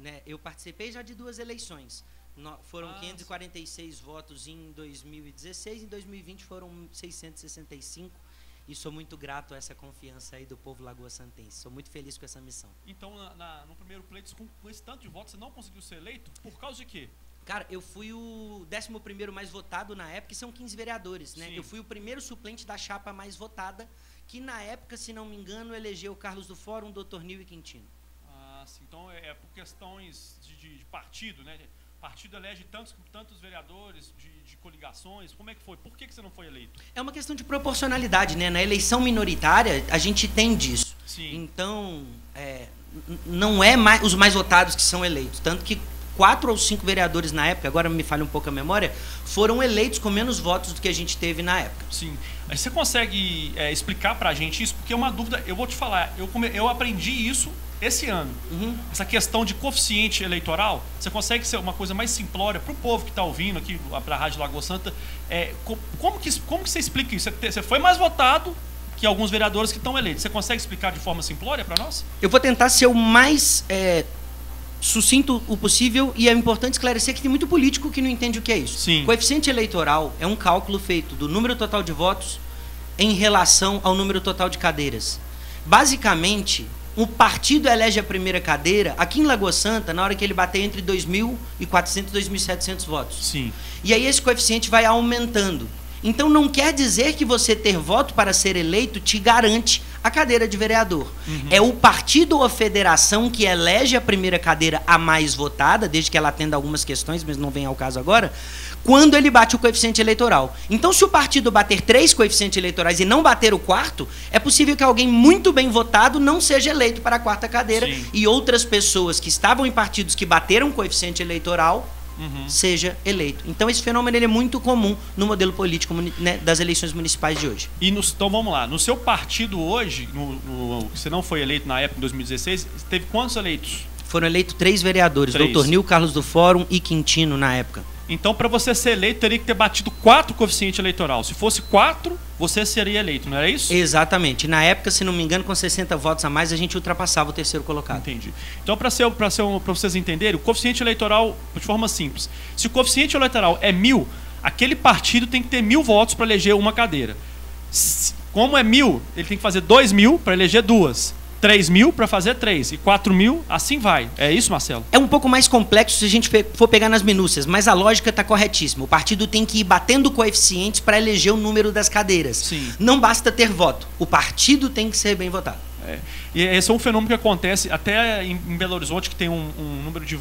né? Eu participei já de 2 eleições. Foram 546 votos em 2016, em 2020 foram 665. E sou muito grato a essa confiança aí do povo lagoa-santense. Sou muito feliz com essa missão. Então, no primeiro pleito, com esse tanto de votos, você não conseguiu ser eleito? Por causa de quê? Cara, eu fui o 11º mais votado na época, e são 15 vereadores, né? Sim. Eu fui o primeiro suplente da chapa mais votada, que na época, se não me engano, elegeu o Carlos do Fórum, o Dr. Nil e Quintino. Ah, sim. Então, é por questões de partido, né? O partido elege tantos vereadores, de coligações. Como é que foi? Por que você não foi eleito? É uma questão de proporcionalidade, né? Na eleição minoritária, a gente tem disso. Sim. Então, não é os mais votados que são eleitos. Tanto que 4 ou 5 vereadores na época, agora me falha um pouco a memória, foram eleitos com menos votos do que a gente teve na época. Sim. Você consegue explicar pra gente isso? Porque é uma dúvida, eu vou te falar, eu aprendi isso esse ano. Uhum. Essa questão de coeficiente eleitoral, você consegue ser uma coisa mais simplória para o povo que está ouvindo aqui para a Rádio Lagoa Santa? Como que você explica isso? Você foi mais votado que alguns vereadores que estão eleitos. Você consegue explicar de forma simplória para nós? Eu vou tentar ser o mais sucinto o possível, e é importante esclarecer que tem muito político que não entende o que é isso. Sim. Coeficiente eleitoral é um cálculo feito do número total de votos em relação ao número total de cadeiras. Basicamente, o partido elege a primeira cadeira aqui em Lagoa Santa na hora que ele bater entre 2.400 e 2.700 votos. Sim. E aí esse coeficiente vai aumentando. Então não quer dizer que você ter voto para ser eleito te garante a cadeira de vereador. Uhum. É o partido ou a federação que elege a primeira cadeira a mais votada, desde que ela atenda algumas questões, mas não vem ao caso agora, quando ele bate o coeficiente eleitoral. Então, se o partido bater 3 coeficientes eleitorais e não bater o 4º, é possível que alguém muito bem votado não seja eleito para a 4ª cadeira. Sim. E outras pessoas que estavam em partidos que bateram coeficiente eleitoral seja eleito. Então esse fenômeno ele é muito comum no modelo político, né, das eleições municipais de hoje. Então vamos lá, no seu partido hoje, você não foi eleito na época, em 2016, teve quantos eleitos? Foram eleitos 3 vereadores, 3. Dr. Nil, Carlos do Fórum e Quintino na época. Então, para você ser eleito, teria que ter batido 4 coeficiente eleitoral. Se fosse 4, você seria eleito, não era isso? Exatamente. Na época, se não me engano, com 60 votos a mais, a gente ultrapassava o 3º colocado. Entendi. Então, para vocês entenderem, o coeficiente eleitoral, de forma simples, se o coeficiente eleitoral é 1.000, aquele partido tem que ter 1.000 votos para eleger uma cadeira. Como é 1.000, ele tem que fazer 2.000 para eleger 2. 3.000 para fazer 3 e 4.000, assim vai. É isso, Marcelo? É um pouco mais complexo se a gente for pegar nas minúcias, mas a lógica está corretíssima. O partido tem que ir batendo coeficientes para eleger o número das cadeiras. Sim. Não basta ter voto. O partido tem que ser bem votado. E esse é um fenômeno que acontece até em Belo Horizonte, que tem um número de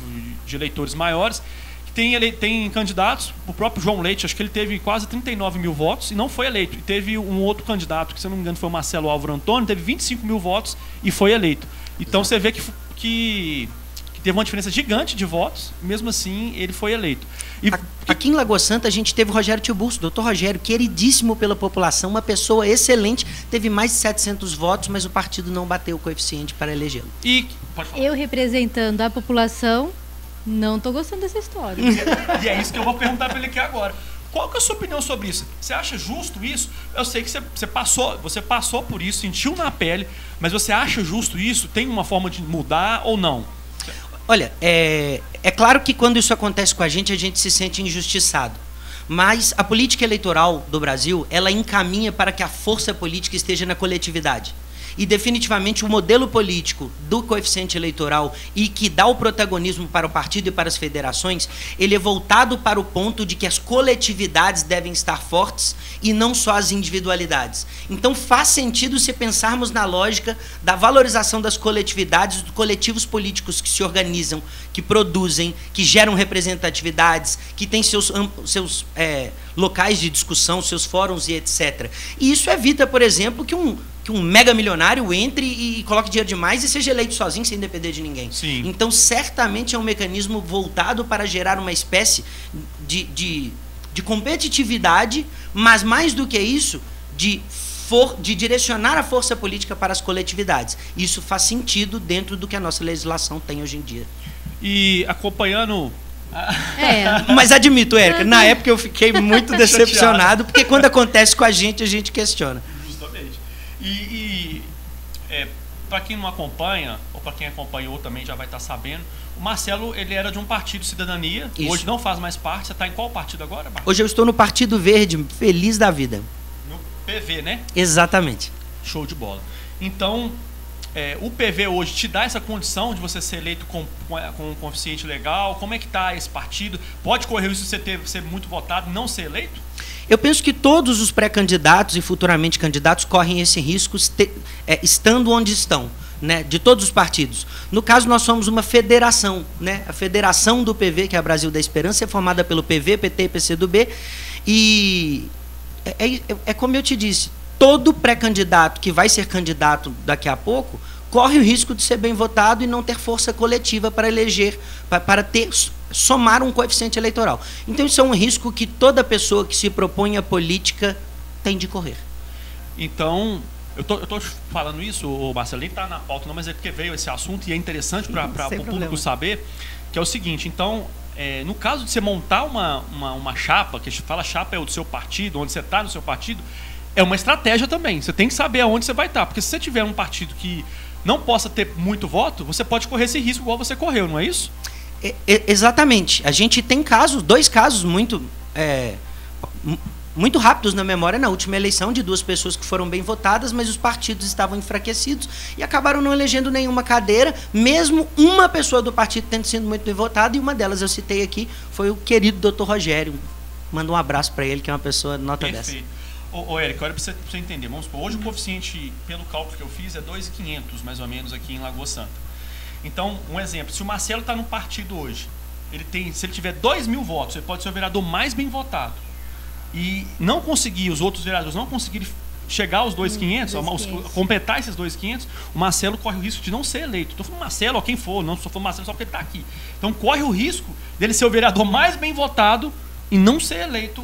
eleitores maiores, que tem candidatos, o próprio João Leite, acho que ele teve quase 39.000 votos e não foi eleito. E teve um outro candidato, que se eu não me engano foi o Marcelo Álvaro Antônio, teve 25.000 votos e foi eleito. Então você vê que teve uma diferença gigante de votos, mesmo assim ele foi eleito. Aqui em Lagoa Santa a gente teve o Rogério Tiburcio, doutor Rogério, queridíssimo pela população, uma pessoa excelente, teve mais de 700 votos, mas o partido não bateu o coeficiente para elegê-lo. Pode falar. Eu representando a população, não estou gostando dessa história. E é isso que eu vou perguntar para ele aqui agora. Qual que é a sua opinião sobre isso? Você acha justo isso? Eu sei que você passou por isso, sentiu na pele, mas você acha justo isso? Tem uma forma de mudar ou não? Olha, é claro que quando isso acontece com a gente se sente injustiçado. Mas a política eleitoral do Brasil, ela encaminha para que a força política esteja na coletividade. E definitivamente o modelo político do coeficiente eleitoral e que dá o protagonismo para o partido e para as federações, ele é voltado para o ponto de que as coletividades devem estar fortes e não só as individualidades. Então faz sentido se pensarmos na lógica da valorização das coletividades, dos coletivos políticos que se organizam, que produzem, que geram representatividades, que têm seus locais de discussão, seus fóruns e etc. E isso evita, por exemplo, que um mega milionário entre e coloque dinheiro demais e seja eleito sozinho, sem depender de ninguém. Sim. Então, certamente é um mecanismo voltado para gerar uma espécie de competitividade, mas mais do que isso, de direcionar a força política para as coletividades. Isso faz sentido dentro do que a nossa legislação tem hoje em dia. E acompanhando... Mas admito, Érica, na época eu fiquei muito decepcionado, porque quando acontece com a gente questiona. Justamente. para quem não acompanha, ou para quem acompanhou também já vai estar sabendo, o Marcelo, ele era de um partido Cidadania, Isso. Hoje não faz mais parte. Você está em qual partido agora, Marcelo? Hoje eu estou no Partido Verde, feliz da vida. No PV, né? Exatamente. Show de bola. Então, o PV hoje te dá essa condição de você ser eleito com um coeficiente legal? Como é que está esse partido? Pode correr isso se você ser muito votado e não ser eleito? Eu penso que todos os pré-candidatos e futuramente candidatos correm esse risco estando onde estão, né, de todos os partidos. No caso, nós somos uma federação, né? A federação do PV, que é a Brasil da Esperança, é formada pelo PV, PT e PCdoB. E é como eu te disse, todo pré-candidato que vai ser candidato daqui a pouco corre o risco de ser bem votado e não ter força coletiva para eleger, para somar um coeficiente eleitoral. Então, isso é um risco que toda pessoa que se propõe à política tem de correr. Então, eu tô falando isso, o Marcelo, nem está na pauta não, mas é porque veio esse assunto e é interessante para o público saber, que é o seguinte, então, no caso de você montar uma chapa, que a gente fala chapa é o do seu partido, onde você está no seu partido, é uma estratégia também. Você tem que saber aonde você vai estar, porque se você tiver um partido que não possa ter muito voto, você pode correr esse risco igual você correu, não é isso? Exatamente. A gente tem dois casos muito rápidos na memória na última eleição, de duas pessoas que foram bem votadas, mas os partidos estavam enfraquecidos e acabaram não elegendo nenhuma cadeira, mesmo uma pessoa do partido tendo sido muito bem votada, e uma delas eu citei aqui, foi o querido Dr. Rogério. Manda um abraço para ele, que é uma pessoa nota Perfeito. dessa. Ô Érico, olha para você entender. Vamos supor, hoje o coeficiente, pelo cálculo que eu fiz, é 2.500, mais ou menos, aqui em Lagoa Santa. Então, um exemplo, se o Marcelo está no partido hoje, se ele tiver 2.000 votos, ele pode ser o vereador mais bem votado. E não conseguir, os outros vereadores não conseguirem chegar aos 2.500, completar esses 2.500, o Marcelo corre o risco de não ser eleito. Estou falando Marcelo, ou quem for, não só for Marcelo só porque ele está aqui. Então, corre o risco dele ser o vereador mais bem votado e não ser eleito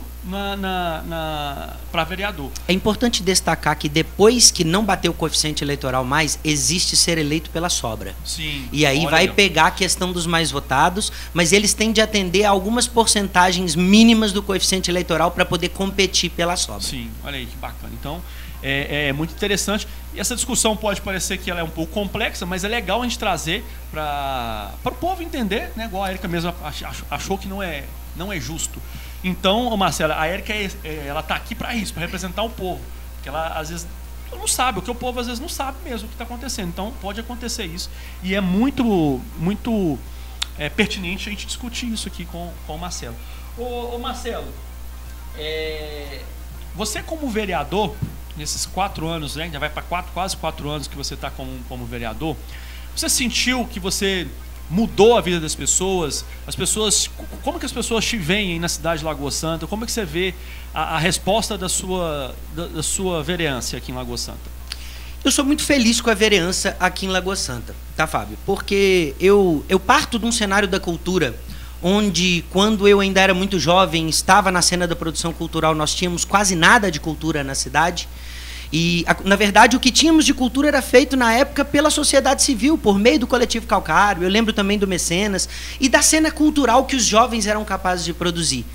para vereador. É importante destacar que depois que não bater o coeficiente eleitoral mais, existe ser eleito pela sobra. Sim. E aí vai pegar a questão dos mais votados, mas eles têm de atender a algumas porcentagens mínimas do coeficiente eleitoral para poder competir pela sobra. Sim, olha aí que bacana. Então, é muito interessante. E essa discussão pode parecer que ela é um pouco complexa, mas é legal a gente trazer para o povo entender, né? Igual a Érica mesmo achou que não é justo. Então, Marcela, a Érica ela está aqui para isso, para representar o povo. Porque ela, às vezes, não sabe, o que o povo às vezes não sabe mesmo o que está acontecendo. Então, pode acontecer isso. E é muito pertinente a gente discutir isso aqui com o Marcelo. Ô Marcelo, você como vereador, nesses 4 anos, né, já vai para quase 4 anos que você está como vereador, você sentiu que você mudou a vida das pessoas? Como que as pessoas te veem aí na cidade de Lagoa Santa? Como é que você vê a resposta da sua vereança aqui em Lagoa Santa? Eu sou muito feliz com a vereança aqui em Lagoa Santa, tá, Fábio? Porque eu parto de um cenário da cultura onde, quando eu ainda era muito jovem, estava na cena da produção cultural, nós tínhamos quase nada de cultura na cidade. E, na verdade, o que tínhamos de cultura era feito, na época, pela sociedade civil, por meio do Coletivo Calcário. Eu lembro também do Mecenas e da cena cultural que os jovens eram capazes de produzir.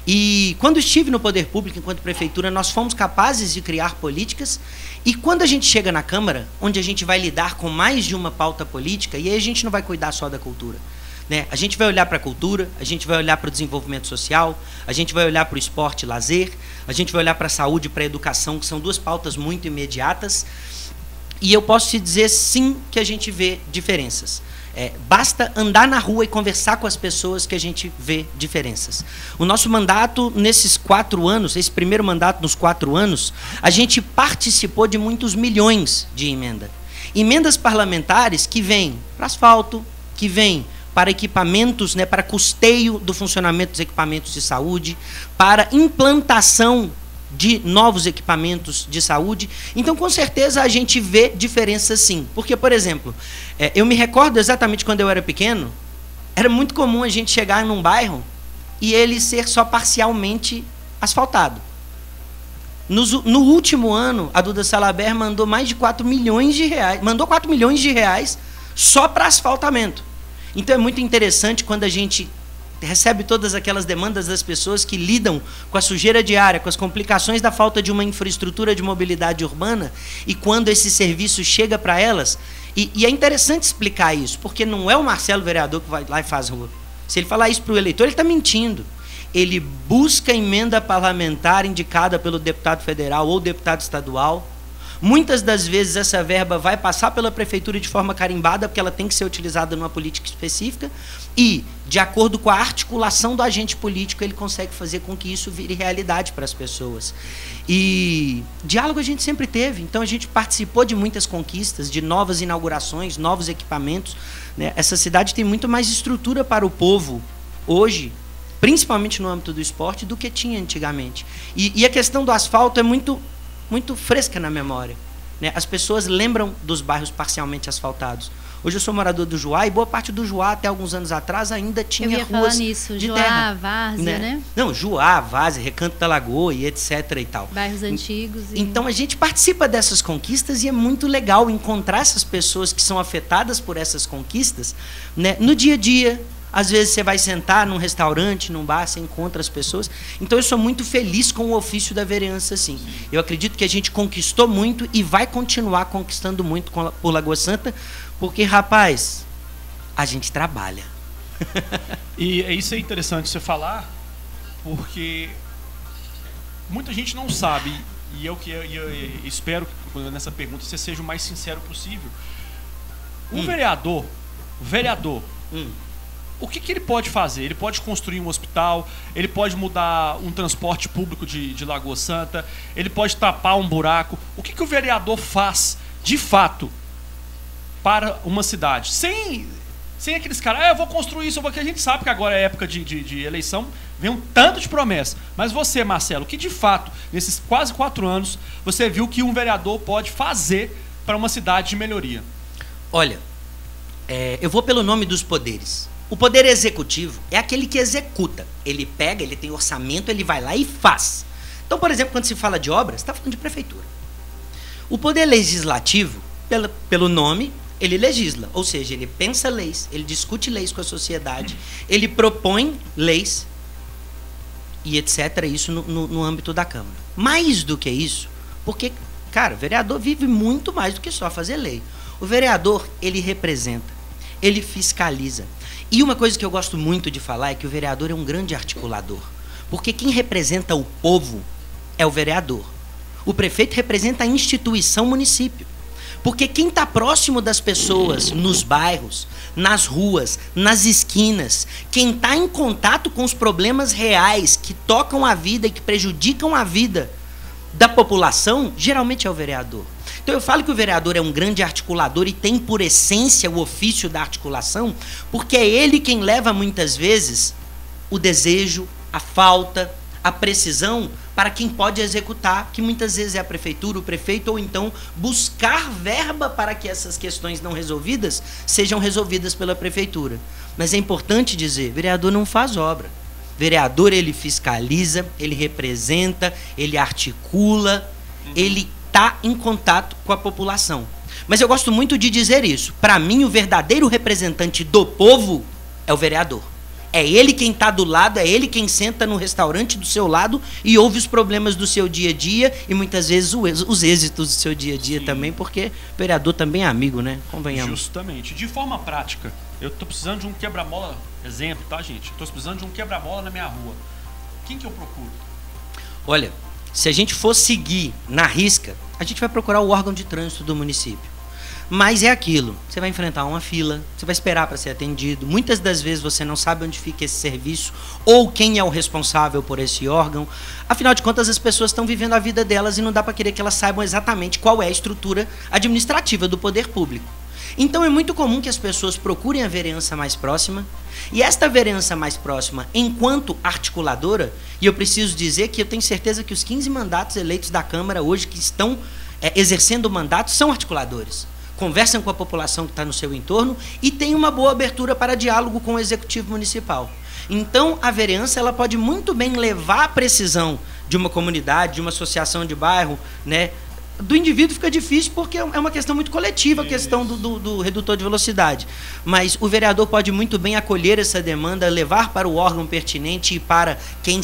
E, quando estive no poder público, enquanto prefeitura, nós fomos capazes de criar políticas. E, quando a gente chega na Câmara, onde a gente vai lidar com mais de uma pauta política, e aí a gente não vai cuidar só da cultura, né? A gente vai olhar para a cultura, a gente vai olhar para o desenvolvimento social, a gente vai olhar para o esporte e lazer, a gente vai olhar para a saúde e para a educação, que são duas pautas muito imediatas. E eu posso te dizer, sim, que a gente vê diferenças. Basta andar na rua e conversar com as pessoas que a gente vê diferenças. O nosso mandato, nesses 4 anos, esse primeiro mandato nos 4 anos, a gente participou de muitos milhões de emendas parlamentares que vêm para asfalto, que vêm para equipamentos, né, para custeio do funcionamento dos equipamentos de saúde, para implantação de novos equipamentos de saúde. Então, com certeza, a gente vê diferença sim. Porque, por exemplo, eu me recordo exatamente quando eu era pequeno, era muito comum a gente chegar num bairro e ele ser só parcialmente asfaltado. No último ano, a Duda Salaber mandou mais de 4 milhões de reais, mandou 4 milhões de reais só para asfaltamento. Então é muito interessante quando a gente recebe todas aquelas demandas das pessoas que lidam com a sujeira diária, com as complicações da falta de uma infraestrutura de mobilidade urbana, e quando esse serviço chega para elas, E é interessante explicar isso, porque não é o Marcelo vereador que vai lá e faz rua. Se ele falar isso para o eleitor, ele está mentindo. Ele busca emenda parlamentar indicada pelo deputado federal ou deputado estadual. Muitas das vezes essa verba vai passar pela prefeitura de forma carimbada, porque ela tem que ser utilizada numa política específica, e, de acordo com a articulação do agente político, ele consegue fazer com que isso vire realidade para as pessoas. E diálogo a gente sempre teve, então a gente participou de muitas conquistas, de novas inaugurações, novos equipamentos, né? Essa cidade tem muito mais estrutura para o povo hoje, principalmente no âmbito do esporte, do que tinha antigamente. E a questão do asfalto é muito fresca na memória, né? As pessoas lembram dos bairros parcialmente asfaltados. Hoje eu sou morador do Juá, e boa parte do Juá, até alguns anos atrás, ainda tinha ruas de terra. Eu ia falar nisso, Juá, Várzea, né? Não, Juá, Várzea, Recanto da Lagoa e etc. e tal. Bairros antigos. Então a gente participa dessas conquistas, e é muito legal encontrar essas pessoas que são afetadas por essas conquistas, né, no dia a dia. Às vezes você vai sentar num restaurante, num bar, você encontra as pessoas. Então eu sou muito feliz com o ofício da vereança, sim. Eu acredito que a gente conquistou muito e vai continuar conquistando muito por Lagoa Santa, porque, rapaz, a gente trabalha. E isso é interessante você falar, porque muita gente não sabe, e eu espero que nessa pergunta você seja o mais sincero possível. O vereador, o que ele pode fazer? Ele pode construir um hospital, ele pode mudar um transporte público de Lagoa Santa, ele pode tapar um buraco. O que o vereador faz, de fato, para uma cidade? Sem aqueles caras, eu vou construir isso, porque a gente sabe que agora é época de eleição, vem um tanto de promessa. Mas você, Marcelo, o que de fato, nesses quase 4 anos, você viu que um vereador pode fazer para uma cidade de melhoria? Olha, eu vou pelo nome dos poderes. O poder executivo é aquele que executa. Ele pega, ele tem orçamento, ele vai lá e faz. Então, por exemplo, quando se fala de obras, está falando de prefeitura. O poder legislativo, pelo nome, ele legisla. Ou seja, ele pensa leis, ele discute leis com a sociedade, ele propõe leis e etc. Isso no âmbito da Câmara. Mais do que isso, porque, cara, o vereador vive muito mais do que só fazer lei. O vereador, ele representa, ele fiscaliza. E uma coisa que eu gosto muito de falar é que o vereador é um grande articulador. Porque quem representa o povo é o vereador. O prefeito representa a instituição município. Porque quem está próximo das pessoas, nos bairros, nas ruas, nas esquinas, quem está em contato com os problemas reais que tocam a vida e que prejudicam a vida da população, geralmente é o vereador. Então eu falo que o vereador é um grande articulador e tem por essência o ofício da articulação, porque é ele quem leva muitas vezes o desejo, a falta, a precisão para quem pode executar, que muitas vezes é a prefeitura, o prefeito, ou então buscar verba para que essas questões não resolvidas sejam resolvidas pela prefeitura. Mas é importante dizer, vereador não faz obra. Vereador, ele fiscaliza, ele representa, ele articula, ele está em contato com a população. Mas eu gosto muito de dizer isso. Para mim, o verdadeiro representante do povo é o vereador. É ele quem está do lado, é ele quem senta no restaurante do seu lado e ouve os problemas do seu dia a dia e muitas vezes os êxitos do seu dia a dia. Sim. Também, porque o vereador também é amigo, né? Convenhamos. Justamente. De forma prática, eu estou precisando de um quebra-mola, exemplo, tá, gente? Estou precisando de um quebra-mola na minha rua. Quem que eu procuro? Olha, se a gente for seguir na risca, a gente vai procurar o órgão de trânsito do município. Mas é aquilo, você vai enfrentar uma fila, você vai esperar para ser atendido, muitas das vezes você não sabe onde fica esse serviço, ou quem é o responsável por esse órgão. Afinal de contas, as pessoas estão vivendo a vida delas e não dá para querer que elas saibam exatamente qual é a estrutura administrativa do poder público. Então é muito comum que as pessoas procurem a vereança mais próxima, e esta vereança mais próxima, enquanto articuladora, e eu preciso dizer que eu tenho certeza que os 15 mandatos eleitos da Câmara hoje que estão exercendo o mandato são articuladores. Conversam com a população que está no seu entorno e tem uma boa abertura para diálogo com o Executivo Municipal. Então, a vereança ela pode muito bem levar a precisão de uma comunidade, de uma associação de bairro, né? Do indivíduo fica difícil porque é uma questão muito coletiva, a questão do redutor de velocidade. Mas o vereador pode muito bem acolher essa demanda, levar para o órgão pertinente e para quem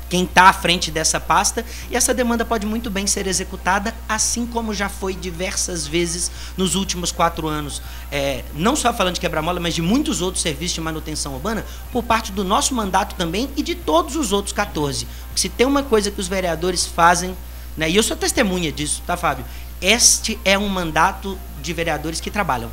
quem está à frente dessa pasta, e essa demanda pode muito bem ser executada, assim como já foi diversas vezes nos últimos 4 anos, não só falando de quebra-mola, mas de muitos outros serviços de manutenção urbana, por parte do nosso mandato também e de todos os outros 14. Porque se tem uma coisa que os vereadores fazem, né, e eu sou testemunha disso, tá, Fábio? Este é um mandato de vereadores que trabalham.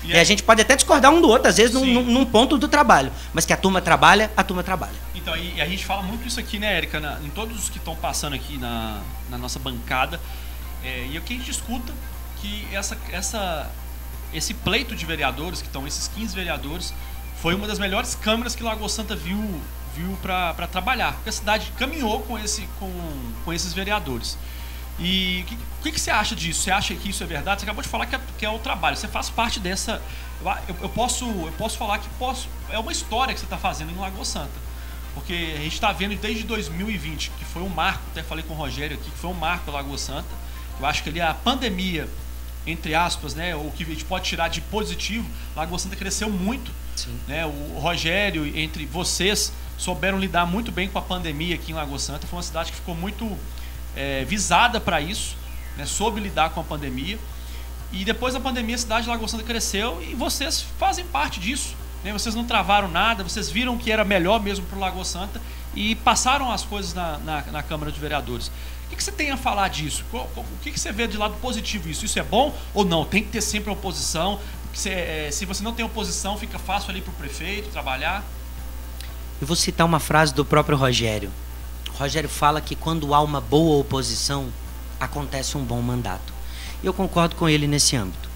E a gente pode até discordar um do outro, às vezes, num ponto do trabalho. Mas que a turma trabalha, a turma trabalha. Então, e a gente fala muito isso aqui, né, Érica, em todos os que estão passando aqui na nossa bancada. E o que a gente escuta, que esse pleito de vereadores, que estão esses 15 vereadores, foi uma das melhores câmaras que Lagoa Santa viu para trabalhar. Porque a cidade caminhou com esses vereadores. E o que você acha disso? Você acha que isso é verdade? Você acabou de falar que é o trabalho. Você faz parte dessa... Eu posso falar que é uma história que você está fazendo em Lagoa Santa. Porque a gente está vendo desde 2020, que foi um marco, até falei com o Rogério aqui, que foi um marco em Lagoa Santa. Eu acho que ali a pandemia, entre aspas, né, o que a gente pode tirar de positivo, Lagoa Santa cresceu muito. Sim. Né? O Rogério, entre vocês, souberam lidar muito bem com a pandemia aqui em Lagoa Santa. Foi uma cidade que ficou muito... visada para isso, né, soube lidar com a pandemia. E depois da pandemia a cidade de Lagoa Santa cresceu e vocês fazem parte disso, né? Vocês não travaram nada, vocês viram que era melhor mesmo para o Lagoa Santa e passaram as coisas na Câmara de Vereadores. O que você tem a falar disso? O que você vê de lado positivo isso? Isso é bom ou não? Tem que ter sempre oposição? Porque se você não tem oposição, fica fácil ali para o prefeito trabalhar? Eu vou citar uma frase do próprio Rogério. Rogério fala que quando há uma boa oposição, acontece um bom mandato. Eu concordo com ele nesse âmbito.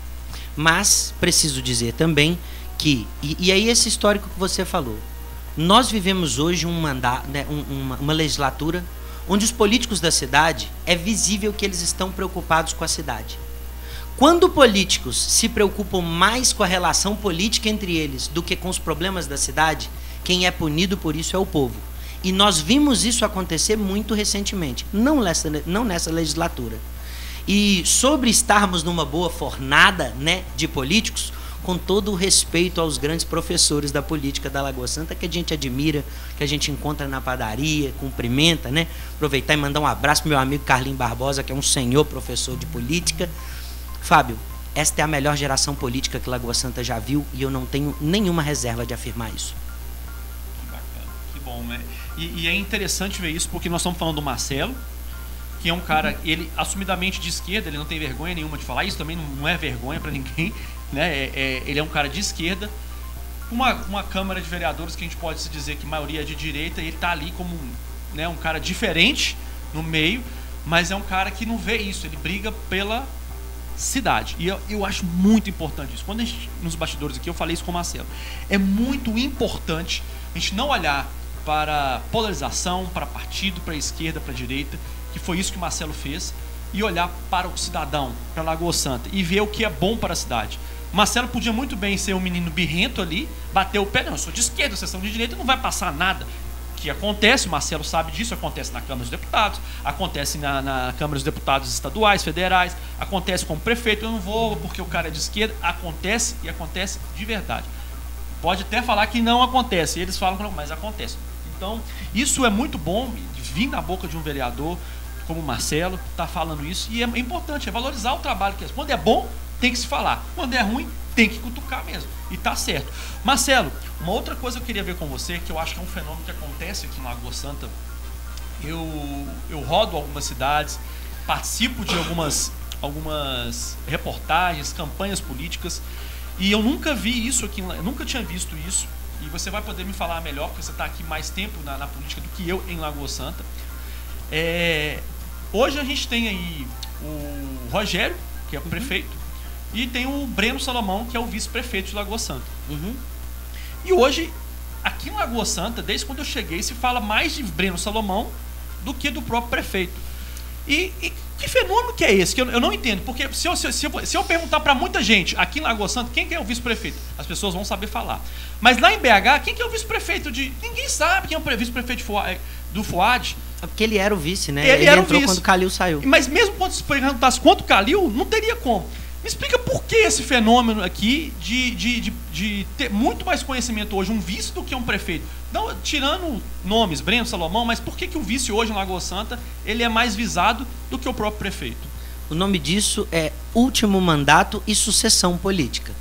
Mas preciso dizer também que, e aí esse histórico que você falou, nós vivemos hoje uma legislatura onde os políticos da cidade, é visível que eles estão preocupados com a cidade. Quando políticos se preocupam mais com a relação política entre eles do que com os problemas da cidade, quem é punido por isso é o povo. E nós vimos isso acontecer muito recentemente, não nessa legislatura. E sobre estarmos numa boa fornada, né, de políticos, com todo o respeito aos grandes professores da política da Lagoa Santa, que a gente admira, que a gente encontra na padaria, cumprimenta, né? Aproveitar e mandar um abraço para meu amigo Carlinhos Barbosa, que é um senhor professor de política. Fábio, esta é a melhor geração política que Lagoa Santa já viu e eu não tenho nenhuma reserva de afirmar isso. Que bacana, que bom, né? E é interessante ver isso, porque nós estamos falando do Marcelo, que é um cara, ele assumidamente de esquerda, ele não tem vergonha nenhuma de falar, isso também não é vergonha para ninguém, né? Ele é um cara de esquerda, uma Câmara de Vereadores que a gente pode se dizer que a maioria é de direita, e ele está ali como né, um cara diferente no meio, mas é um cara que não vê isso, ele briga pela cidade. E eu acho muito importante isso. Quando a gente, nos bastidores aqui, eu falei isso com o Marcelo, é muito importante a gente não olhar para polarização, para partido, para esquerda, para direita, que foi isso que o Marcelo fez, e olhar para o cidadão, para Lagoa Santa, e ver o que é bom para a cidade. O Marcelo podia muito bem ser um menino birrento ali, bater o pé, não, eu sou de esquerda, vocês são de direita, não vai passar nada. Que acontece, o Marcelo sabe disso, acontece na Câmara dos Deputados, acontece na Câmara dos Deputados estaduais, federais, acontece com o prefeito, eu não vou porque o cara é de esquerda, acontece e acontece de verdade. Pode até falar que não acontece, eles falam que não, mas acontece. Então, isso é muito bom, vir na boca de um vereador como o Marcelo, está falando isso, e é importante, é valorizar o trabalho que é. Quando é bom, tem que se falar. Quando é ruim, tem que cutucar mesmo. E tá certo. Marcelo, uma outra coisa que eu queria ver com você, que eu acho que é um fenômeno que acontece aqui em Lagoa Santa, eu rodo algumas cidades, participo de algumas reportagens, campanhas políticas, e eu nunca vi isso aqui, eu nunca tinha visto isso, e você vai poder me falar melhor, porque você está aqui mais tempo na política do que eu em Lagoa Santa. Hoje a gente tem aí o Rogério, que é o prefeito, e tem o Breno Salomão, que é o vice-prefeito de Lagoa Santa. E hoje, aqui em Lagoa Santa, desde quando eu cheguei, se fala mais de Breno Salomão do que do próprio prefeito. E que fenômeno que é esse? Que eu não entendo, porque se eu perguntar para muita gente aqui em Lagoa Santa, quem que é o vice-prefeito? As pessoas vão saber falar. Mas lá em BH, quem que é o vice-prefeito de... Ninguém sabe quem é o vice-prefeito do FUAD. Porque ele era o vice, né? Ele era entrou o vice. quando o Calil saiu. Mas mesmo quando se perguntasse quanto o Calil, não teria como. Me explica por que esse fenômeno aqui de ter muito mais conhecimento hoje um vice do que um prefeito. Não, tirando nomes, Breno, Salomão, mas por que o vice hoje em Lagoa Santa ele é mais visado do que o próprio prefeito? O nome disso é último mandato e sucessão política.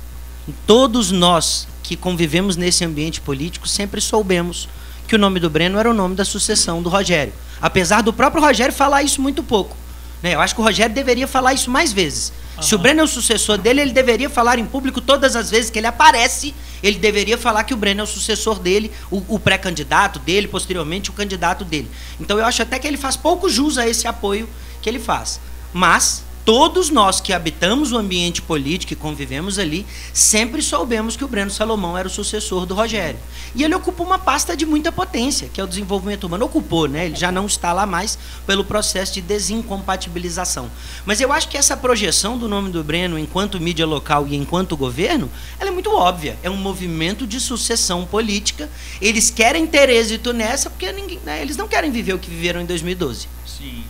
Todos nós que convivemos nesse ambiente político sempre soubemos que o nome do Breno era o nome da sucessão do Rogério. Apesar do próprio Rogério falar isso muito pouco. Eu acho que o Rogério deveria falar isso mais vezes. Se o Breno é o sucessor dele, ele deveria falar em público todas as vezes que ele aparece, ele deveria falar que o Breno é o sucessor dele, o pré-candidato dele, posteriormente o candidato dele. Então eu acho até que ele faz pouco jus a esse apoio que ele faz. Mas todos nós que habitamos o ambiente político e convivemos ali, sempre soubemos que o Breno Salomão era o sucessor do Rogério. E ele ocupa uma pasta de muita potência, que é o desenvolvimento humano. Ocupou, né? Ele já não está lá mais pelo processo de desincompatibilização. Mas eu acho que essa projeção do nome do Breno enquanto mídia local e enquanto governo, ela é muito óbvia. É um movimento de sucessão política. Eles querem ter êxito nessa porque ninguém, né? Eles não querem viver o que viveram em 2012. Sim,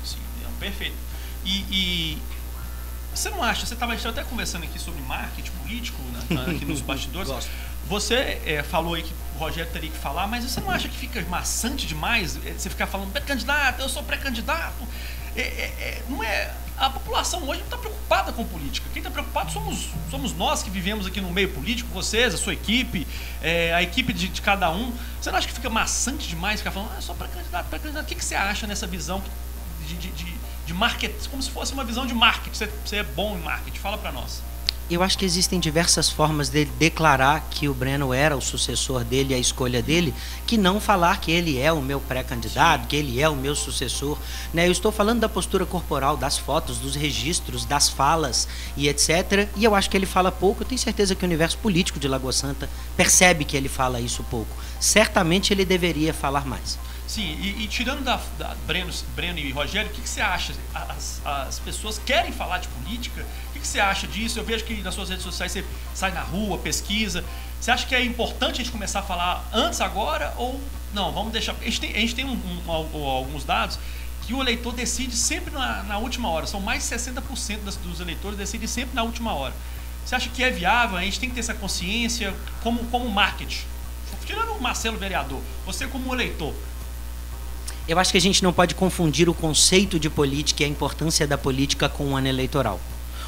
perfeito. E você não acha, você estava até conversando aqui sobre marketing político, né, aqui nos bastidores. Você falou aí que o Rogério teria que falar, mas você não acha que fica maçante demais você ficar falando pré-candidato, eu sou pré-candidato? Não é, a população hoje não está preocupada com política. Quem está preocupado somos nós que vivemos aqui no meio político, vocês, a sua equipe, a equipe de cada um. Você não acha que fica maçante demais ficar falando, eu sou pré-candidato, pré-candidato? O que você acha nessa visão de marketing, como se fosse uma visão de marketing? Você é bom em marketing, fala para nós. Eu acho que existem diversas formas dele declarar que o Breno era o sucessor dele, a escolha dele, que não falar que ele é o meu pré-candidato, que ele é o meu sucessor. Eu estou falando da postura corporal, das fotos, dos registros, das falas e etc. E eu acho que ele fala pouco. Eu tenho certeza que o universo político de Lagoa Santa percebe que ele fala isso pouco. Certamente ele deveria falar mais. Sim, e tirando da Breno e Rogério, o que você acha? As pessoas querem falar de política? O que você acha disso? Eu vejo que nas suas redes sociais você sai na rua, pesquisa. Você acha que é importante a gente começar a falar antes, agora? Ou não, vamos deixar... A gente tem alguns dados que o eleitor decide sempre na última hora. São mais de 60% dos eleitores decidem sempre na última hora. Você acha que é viável? A gente tem que ter essa consciência como marketing? Tirando o Marcelo vereador, você como eleitor... Eu acho que a gente não pode confundir o conceito de política e a importância da política com o ano eleitoral.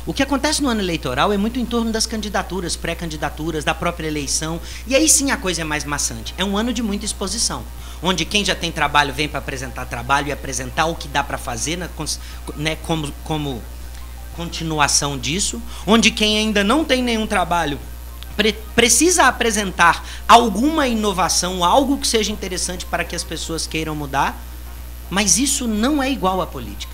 O que acontece no ano eleitoral é muito em torno das candidaturas, pré-candidaturas, da própria eleição, e aí sim a coisa é mais maçante. É um ano de muita exposição, onde quem já tem trabalho vem para apresentar trabalho e apresentar o que dá para fazer, né, como continuação disso, onde quem ainda não tem nenhum trabalho precisa apresentar alguma inovação, algo que seja interessante para que as pessoas queiram mudar, mas isso não é igual à política.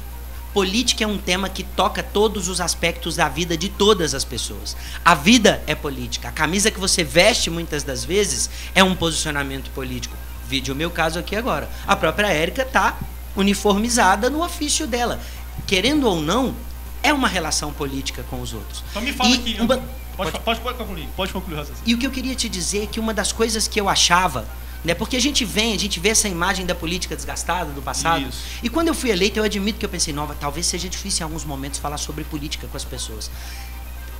Política é um tema que toca todos os aspectos da vida de todas as pessoas. A vida é política. A camisa que você veste muitas das vezes é um posicionamento político. Vide o meu caso aqui agora. A própria Érica está uniformizada no ofício dela. Querendo ou não, é uma relação política com os outros. Então me fala aqui... Pode concluir, raciocínio. E o que eu queria te dizer é que uma das coisas que eu achava, né, porque a gente vê essa imagem da política desgastada do passado. Isso. E quando eu fui eleito, eu admito que eu pensei, talvez seja difícil em alguns momentos falar sobre política com as pessoas.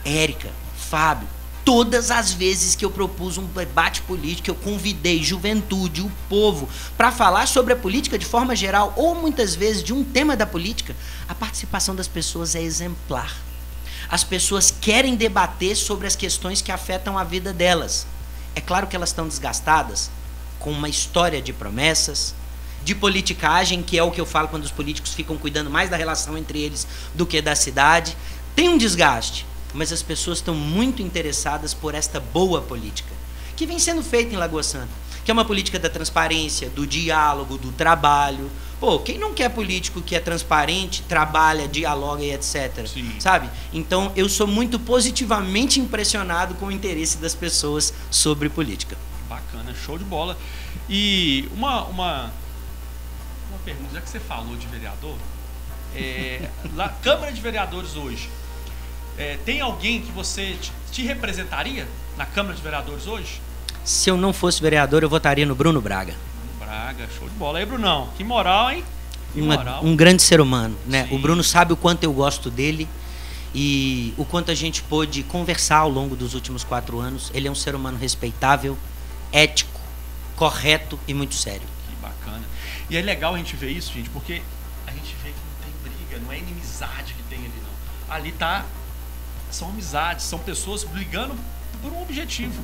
Érica, Fábio, todas as vezes que eu propus um debate político, eu convidei juventude, o povo, para falar sobre a política de forma geral, ou muitas vezes de um tema da política, a participação das pessoas é exemplar. As pessoas querem debater sobre as questões que afetam a vida delas. É claro que elas estão desgastadas com uma história de promessas, de politicagem, que é o que eu falo quando os políticos ficam cuidando mais da relação entre eles do que da cidade. Tem um desgaste, mas as pessoas estão muito interessadas por esta boa política, que vem sendo feita em Lagoa Santa, que é uma política da transparência, do diálogo, do trabalho. Quem não quer político que é transparente, trabalha, dialoga e etc. Sim. Sabe? Então, eu sou muito positivamente impressionado com o interesse das pessoas sobre política. Bacana, show de bola. E uma pergunta, já que você falou de vereador, Câmara de Vereadores hoje, tem alguém que você te representaria na Câmara de Vereadores hoje? Se eu não fosse vereador, eu votaria no Bruno Braga. Braga, show de bola. Aí, Brunão, que moral, hein? Que moral. Um grande ser humano, né? Sim. O Bruno sabe o quanto eu gosto dele e o quanto a gente pôde conversar ao longo dos últimos 4 anos. Ele é um ser humano respeitável, ético, correto e muito sério. Que bacana. E é legal a gente ver isso, gente, porque a gente vê que não tem briga, não é inimizade que tem ali, não. Ali são amizades, são pessoas brigando por um objetivo.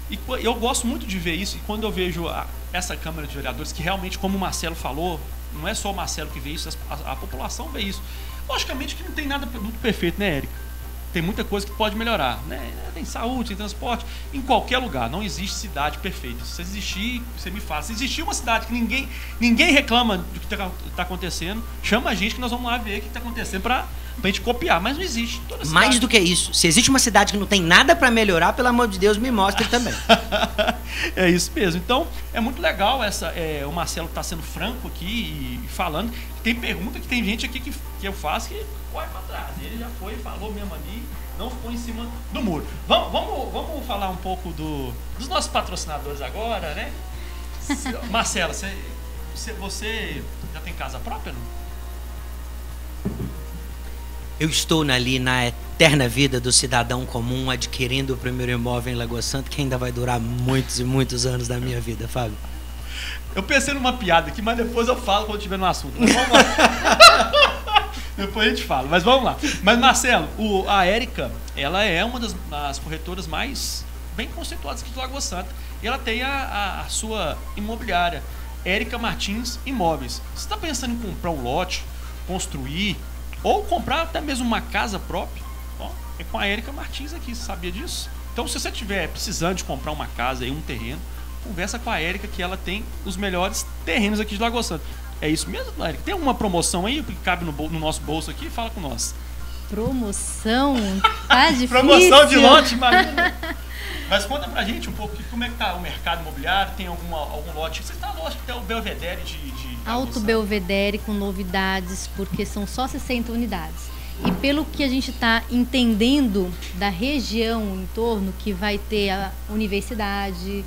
E eu gosto muito de ver isso, e quando eu vejo essa Câmara de Vereadores, que realmente, como o Marcelo falou, não é só o Marcelo que vê isso, a população vê isso. Logicamente que não tem nada muito perfeito, né, Érica? Tem muita coisa que pode melhorar, né? Tem saúde, tem transporte, em qualquer lugar. Não existe cidade perfeita. Se existir, você me fala. Se existir uma cidade que ninguém reclama do que está acontecendo, chama a gente que nós vamos lá ver o que está acontecendo para a gente copiar. Mas não existe. Mais do que isso, se existe uma cidade que não tem nada para melhorar, pelo amor de Deus, me mostre também. É isso mesmo. Então, é muito legal o Marcelo está sendo franco aqui e falando. Tem pergunta que tem gente aqui que eu faço que corre para trás. Ele já foi, falou mesmo ali, não ficou em cima do muro. Vamos falar um pouco dos nossos patrocinadores agora, né? Marcela, você já tem casa própria, não? Eu estou ali na eterna vida do cidadão comum, adquirindo o primeiro imóvel em Lagoa Santa, que ainda vai durar muitos e muitos anos da minha vida, Fábio. Eu pensei numa piada aqui, mas depois eu falo quando tiver no assunto. Mas vamos lá. Depois a gente fala, mas vamos lá. Mas, Marcelo, a Érica, ela é uma das corretoras mais bem conceituadas aqui de Lagoa Santa. E ela tem a sua imobiliária, Érica Martins Imóveis. Você está pensando em comprar um lote, construir, ou comprar até mesmo uma casa própria? Ó, é com a Érica Martins aqui, você sabia disso? Então, se você estiver precisando de comprar uma casa e um terreno, conversa com a Érica, que ela tem os melhores terrenos aqui de Lagoa Santa. É isso mesmo, Érica? Tem alguma promoção aí que cabe no nosso bolso aqui? Fala com nós. Promoção? Tá difícil. Promoção de lote, imagina. Mas conta pra gente um pouco como é que tá o mercado imobiliário, tem algum lote? Você está lógico que tem o Belvedere de Alto Belvedere com novidades, porque são só 60 unidades. E pelo que a gente está entendendo da região em torno, que vai ter a universidade,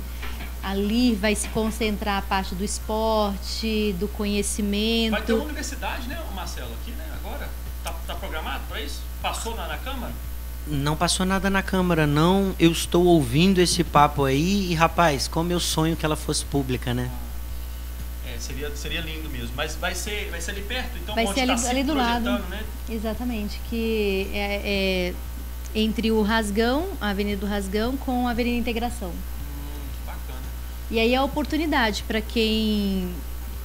ali vai se concentrar a parte do esporte, do conhecimento. Vai ter uma universidade, né, Marcelo, aqui, né, agora? Tá programado para isso? Passou na Câmara? Não passou nada na Câmara, não. Eu estou ouvindo esse papo aí e, rapaz, como eu sonho que ela fosse pública, né? Seria lindo mesmo. Mas vai ser ali perto? Então, vai ser ali do lado. Né? Exatamente. Que é entre o Rasgão, a Avenida do Rasgão, com a Avenida Integração. Bacana. E aí é a oportunidade para quem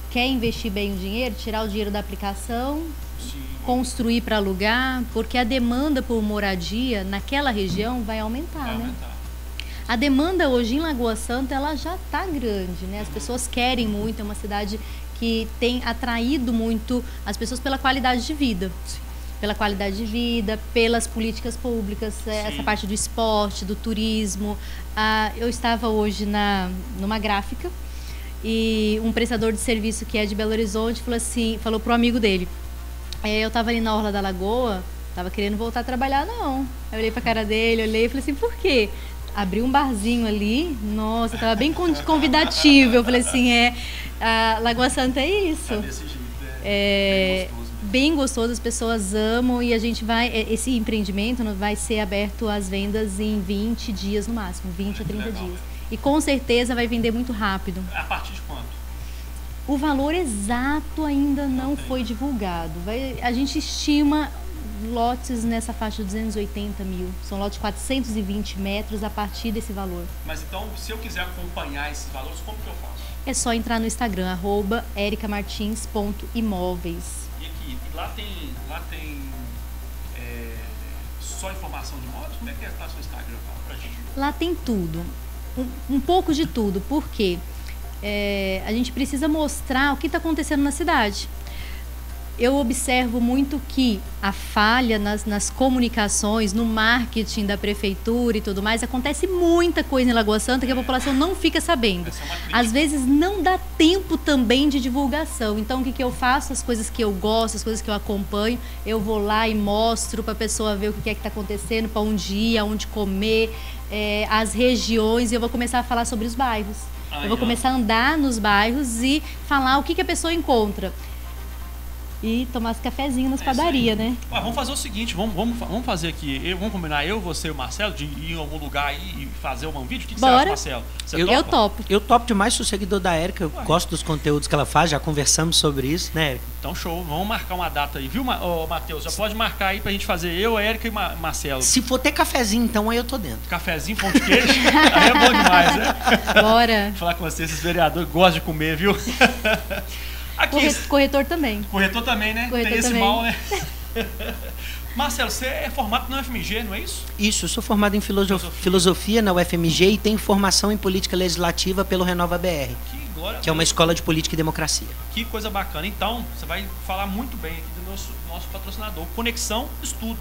quer investir bem o dinheiro, tirar o dinheiro da aplicação, sim, construir para alugar, porque a demanda por moradia naquela região vai aumentar, né? A demanda hoje em Lagoa Santa, ela já está grande, né? As pessoas querem muito, é uma cidade que tem atraído muito as pessoas pela qualidade de vida. Pela qualidade de vida, pelas políticas públicas, essa parte do esporte, do turismo. Eu estava hoje numa gráfica e um prestador de serviço que é de Belo Horizonte falou pro amigo dele, eu estava ali na Orla da Lagoa, estava querendo voltar a trabalhar, não. Eu olhei para a cara dele, olhei e falei assim, por quê? Abriu um barzinho ali, nossa, tava bem convidativo. Eu falei assim, a Lagoa Santa é isso. Tá desse jeito, bem gostoso, as pessoas amam e a gente esse empreendimento vai ser aberto às vendas em 20 dias no máximo, 20 a 30 dias. E com certeza vai vender muito rápido. A partir de quanto? O valor exato ainda não foi divulgado. A gente estima lotes nessa faixa de 280 mil. São lotes de 420 metros a partir desse valor. Mas então, se eu quiser acompanhar esses valores, como que eu faço? É só entrar no Instagram, @ericamartins.imóveis. E aqui, lá tem só informação de imóveis? Como é que está o seu Instagram? Fala pra gente. Lá tem tudo. Um pouco de tudo. Por quê? A gente precisa mostrar o que está acontecendo na cidade. Eu observo muito que a falha nas comunicações, no marketing da prefeitura e tudo mais, acontece muita coisa em Lagoa Santa que a população não fica sabendo. Às vezes não dá tempo também de divulgação. Então o que eu faço? As coisas que eu gosto, as coisas que eu acompanho, eu vou lá e mostro para a pessoa ver o que é que está acontecendo, para onde ir, aonde comer, as regiões, e eu vou começar a falar sobre os bairros. Eu vou começar a andar nos bairros e falar o que a pessoa encontra. e tomar esse cafezinho nas padarias, né? Vamos fazer o seguinte, vamos fazer aqui, vamos combinar eu, você e o Marcelo de ir em algum lugar aí e fazer um vídeo? O que você acha, Marcelo? Eu topo. Eu topo demais, sou seguidor da Érica, eu gosto dos conteúdos que ela faz, já conversamos sobre isso, né, Érica? Então show, vamos marcar uma data aí, viu, Matheus? Já pode marcar aí pra gente fazer eu, a Érica e Marcelo. Se for ter cafezinho, então aí eu tô dentro. Cafezinho, pão de queijo, aí é bom demais, né? Bora. Vou falar com vocês, esses vereadores gostam de comer, viu? Aqui, corretor também. Corretor também, né? Corretor tem esse também. mal, né? Marcelo, você é formado na UFMG, não é isso? Isso, eu sou formado em filosofia na UFMG e tenho formação em política legislativa pelo Renova BR, que é uma escola de política e democracia. Que coisa bacana. Então, você vai falar muito bem aqui do nosso patrocinador, Conexão Estudo.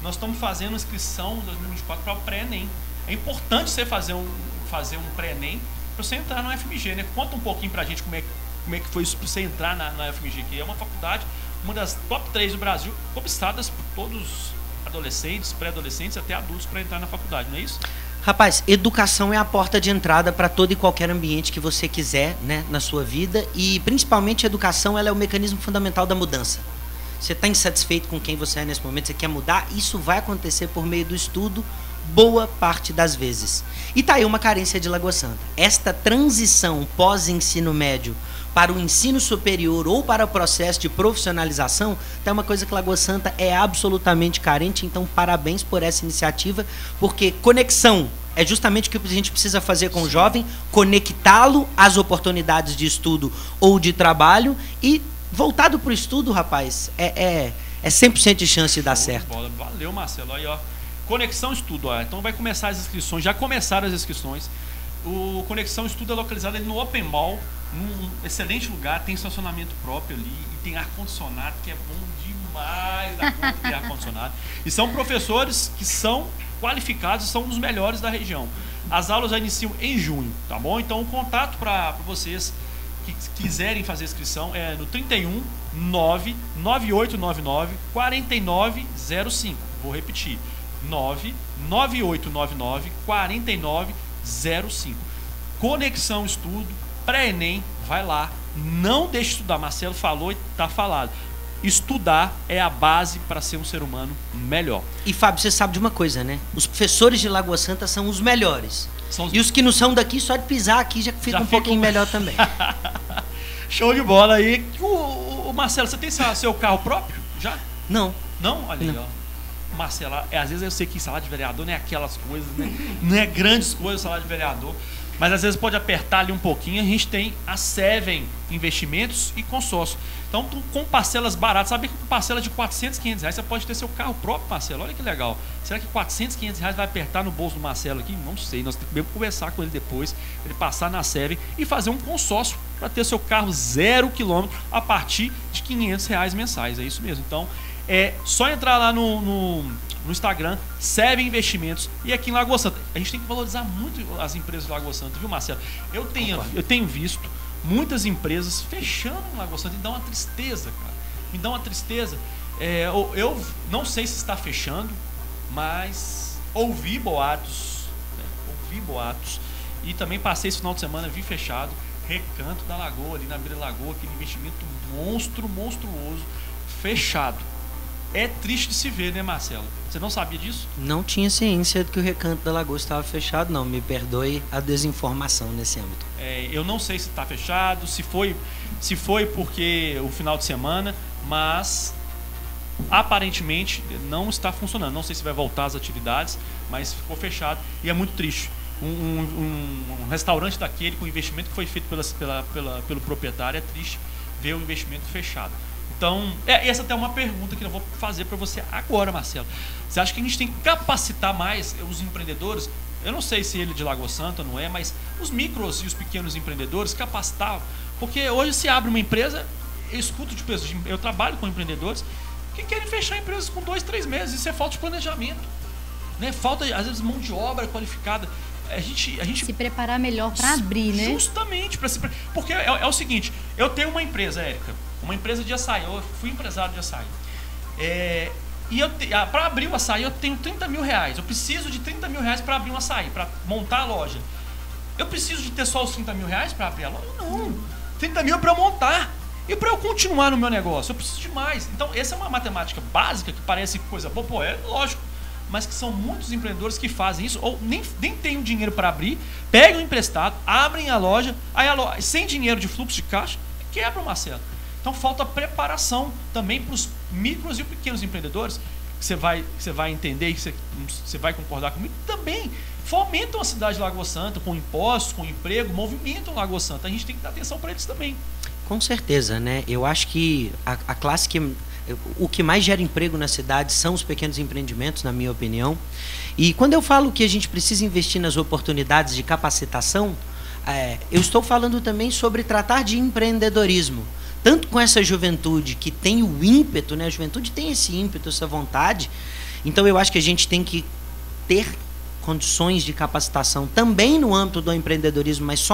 Nós estamos fazendo inscrição em 2024 para o pré-ENEM. É importante você fazer um pré-ENEM para você entrar na UFMG, né? Conta um pouquinho para a gente como é que foi isso para você entrar na UFMG, que é uma faculdade, uma das top 3 do Brasil, cobiçadas por todos os adolescentes, pré-adolescentes, até adultos para entrar na faculdade, não é isso? Rapaz, educação é a porta de entrada para todo e qualquer ambiente que você quiser, né, na sua vida, e principalmente a educação, ela é o mecanismo fundamental da mudança. Você está insatisfeito com quem você é nesse momento, você quer mudar, isso vai acontecer por meio do estudo, boa parte das vezes. E tá aí uma carência de Lagoa Santa. Esta transição pós-ensino médio para o ensino superior ou para o processo de profissionalização, é uma coisa que Lagoa Santa é absolutamente carente, então parabéns por essa iniciativa, porque conexão é justamente o que a gente precisa fazer com o jovem, conectá-lo às oportunidades de estudo ou de trabalho, e voltado para o estudo, rapaz, é 100% de chance de dar certo. Valeu, Marcelo. Aí, ó, Conexão Estudo, ó. Então vai começar as inscrições, já começaram as inscrições. O Conexão Estudo é localizado ali no Open Mall, num excelente lugar, tem estacionamento próprio ali e tem ar-condicionado, que é bom demais da conta ter ar-condicionado. E são professores que são qualificados, são os melhores da região. As aulas já iniciam em junho, tá bom? Então o contato para vocês que quiserem fazer inscrição é no 31 99899 4905. Vou repetir, 99899 4905. Conexão Estudo, pré-ENEM, vai lá, não deixe de estudar. Marcelo falou e tá falado. Estudar é a base para ser um ser humano melhor. E Fábio, você sabe de uma coisa, né? Os professores de Lagoa Santa são os melhores. E os que não são daqui, só de pisar aqui já fica um pouquinho melhor também. Show de bola aí. O Marcelo, você tem seu carro próprio já? Não. Não? Olha aí, ó. Marcelo, às vezes eu sei que salário de vereador não é aquelas coisas, né? Não é grandes coisas salário de vereador, mas às vezes pode apertar ali um pouquinho. A gente tem a Seven Investimentos e Consórcio. Então, com parcelas baratas, sabe que com parcela de 400, 500 reais você pode ter seu carro próprio, Marcelo. Olha que legal. Será que 400, 500 reais vai apertar no bolso do Marcelo aqui? Não sei, nós temos que conversar com ele depois, ele passar na Seven e fazer um consórcio para ter seu carro 0 km a partir de 500 reais mensais. É isso mesmo. Então, é só entrar lá no Instagram, Seven Investimentos, e aqui em Lagoa Santa. A gente tem que valorizar muito as empresas de Lagoa Santa, viu, Marcelo? Eu tenho visto muitas empresas fechando em Lagoa Santa, e dá uma tristeza, cara. Me dá uma tristeza. Eu não sei se está fechando, mas ouvi boatos, e também passei esse final de semana, vi fechado, Recanto da Lagoa, ali na beira da Lagoa, aquele investimento monstruoso, fechado. É triste de se ver, né, Marcelo? Você não sabia disso? Não tinha ciência de que o Recanto da Lagoa estava fechado, não. Me perdoe a desinformação nesse âmbito. Eu não sei se está fechado, se foi porque o final de semana, mas aparentemente não está funcionando. Não sei se vai voltar às atividades, mas ficou fechado e é muito triste. Um restaurante daquele com investimento que foi feito pelo proprietário, é triste ver o investimento fechado. Então, essa até é uma pergunta que eu vou fazer para você agora, Marcelo. Você acha que a gente tem que capacitar mais os empreendedores? Eu não sei se ele de Lagoa Santa não é, mas os micros e os pequenos empreendedores capacitar, porque hoje se abre uma empresa, eu escuto de pessoas, eu trabalho com empreendedores que querem fechar empresas com 2, 3 meses, isso é falta de planejamento, né? Falta às vezes mão de obra qualificada. A gente se preparar melhor para abrir, né? Justamente porque é o seguinte, eu tenho uma empresa, Érica, uma empresa de açaí, eu fui empresário de açaí. Para abrir o açaí eu tenho 30 mil reais. Eu preciso de 30 mil reais para abrir um açaí, para montar a loja. Eu preciso de ter só os 30 mil reais para abrir a loja? Não. 30 mil é para montar. E para eu continuar no meu negócio, eu preciso de mais. Então, essa é uma matemática básica que parece coisa boa, pô, é lógico. Mas que são muitos empreendedores que fazem isso, ou nem têm o dinheiro para abrir, pegam emprestado, abrem a loja, aí sem dinheiro de fluxo de caixa, quebra o Marcelo. Então falta preparação também para os micros e pequenos empreendedores, que você vai entender e que você vai concordar comigo, também fomentam a cidade de Lagoa Santa com impostos, com emprego, movimentam Lagoa Santa. A gente tem que dar atenção para eles também. Com certeza, né? Eu acho que a classe o que mais gera emprego na cidade são os pequenos empreendimentos, na minha opinião. E quando eu falo que a gente precisa investir nas oportunidades de capacitação, eu estou falando também sobre tratar de empreendedorismo. Tanto com essa juventude que tem o ímpeto, né? A juventude tem esse ímpeto, essa vontade. Então eu acho que a gente tem que ter condições de capacitação também no âmbito do empreendedorismo, mas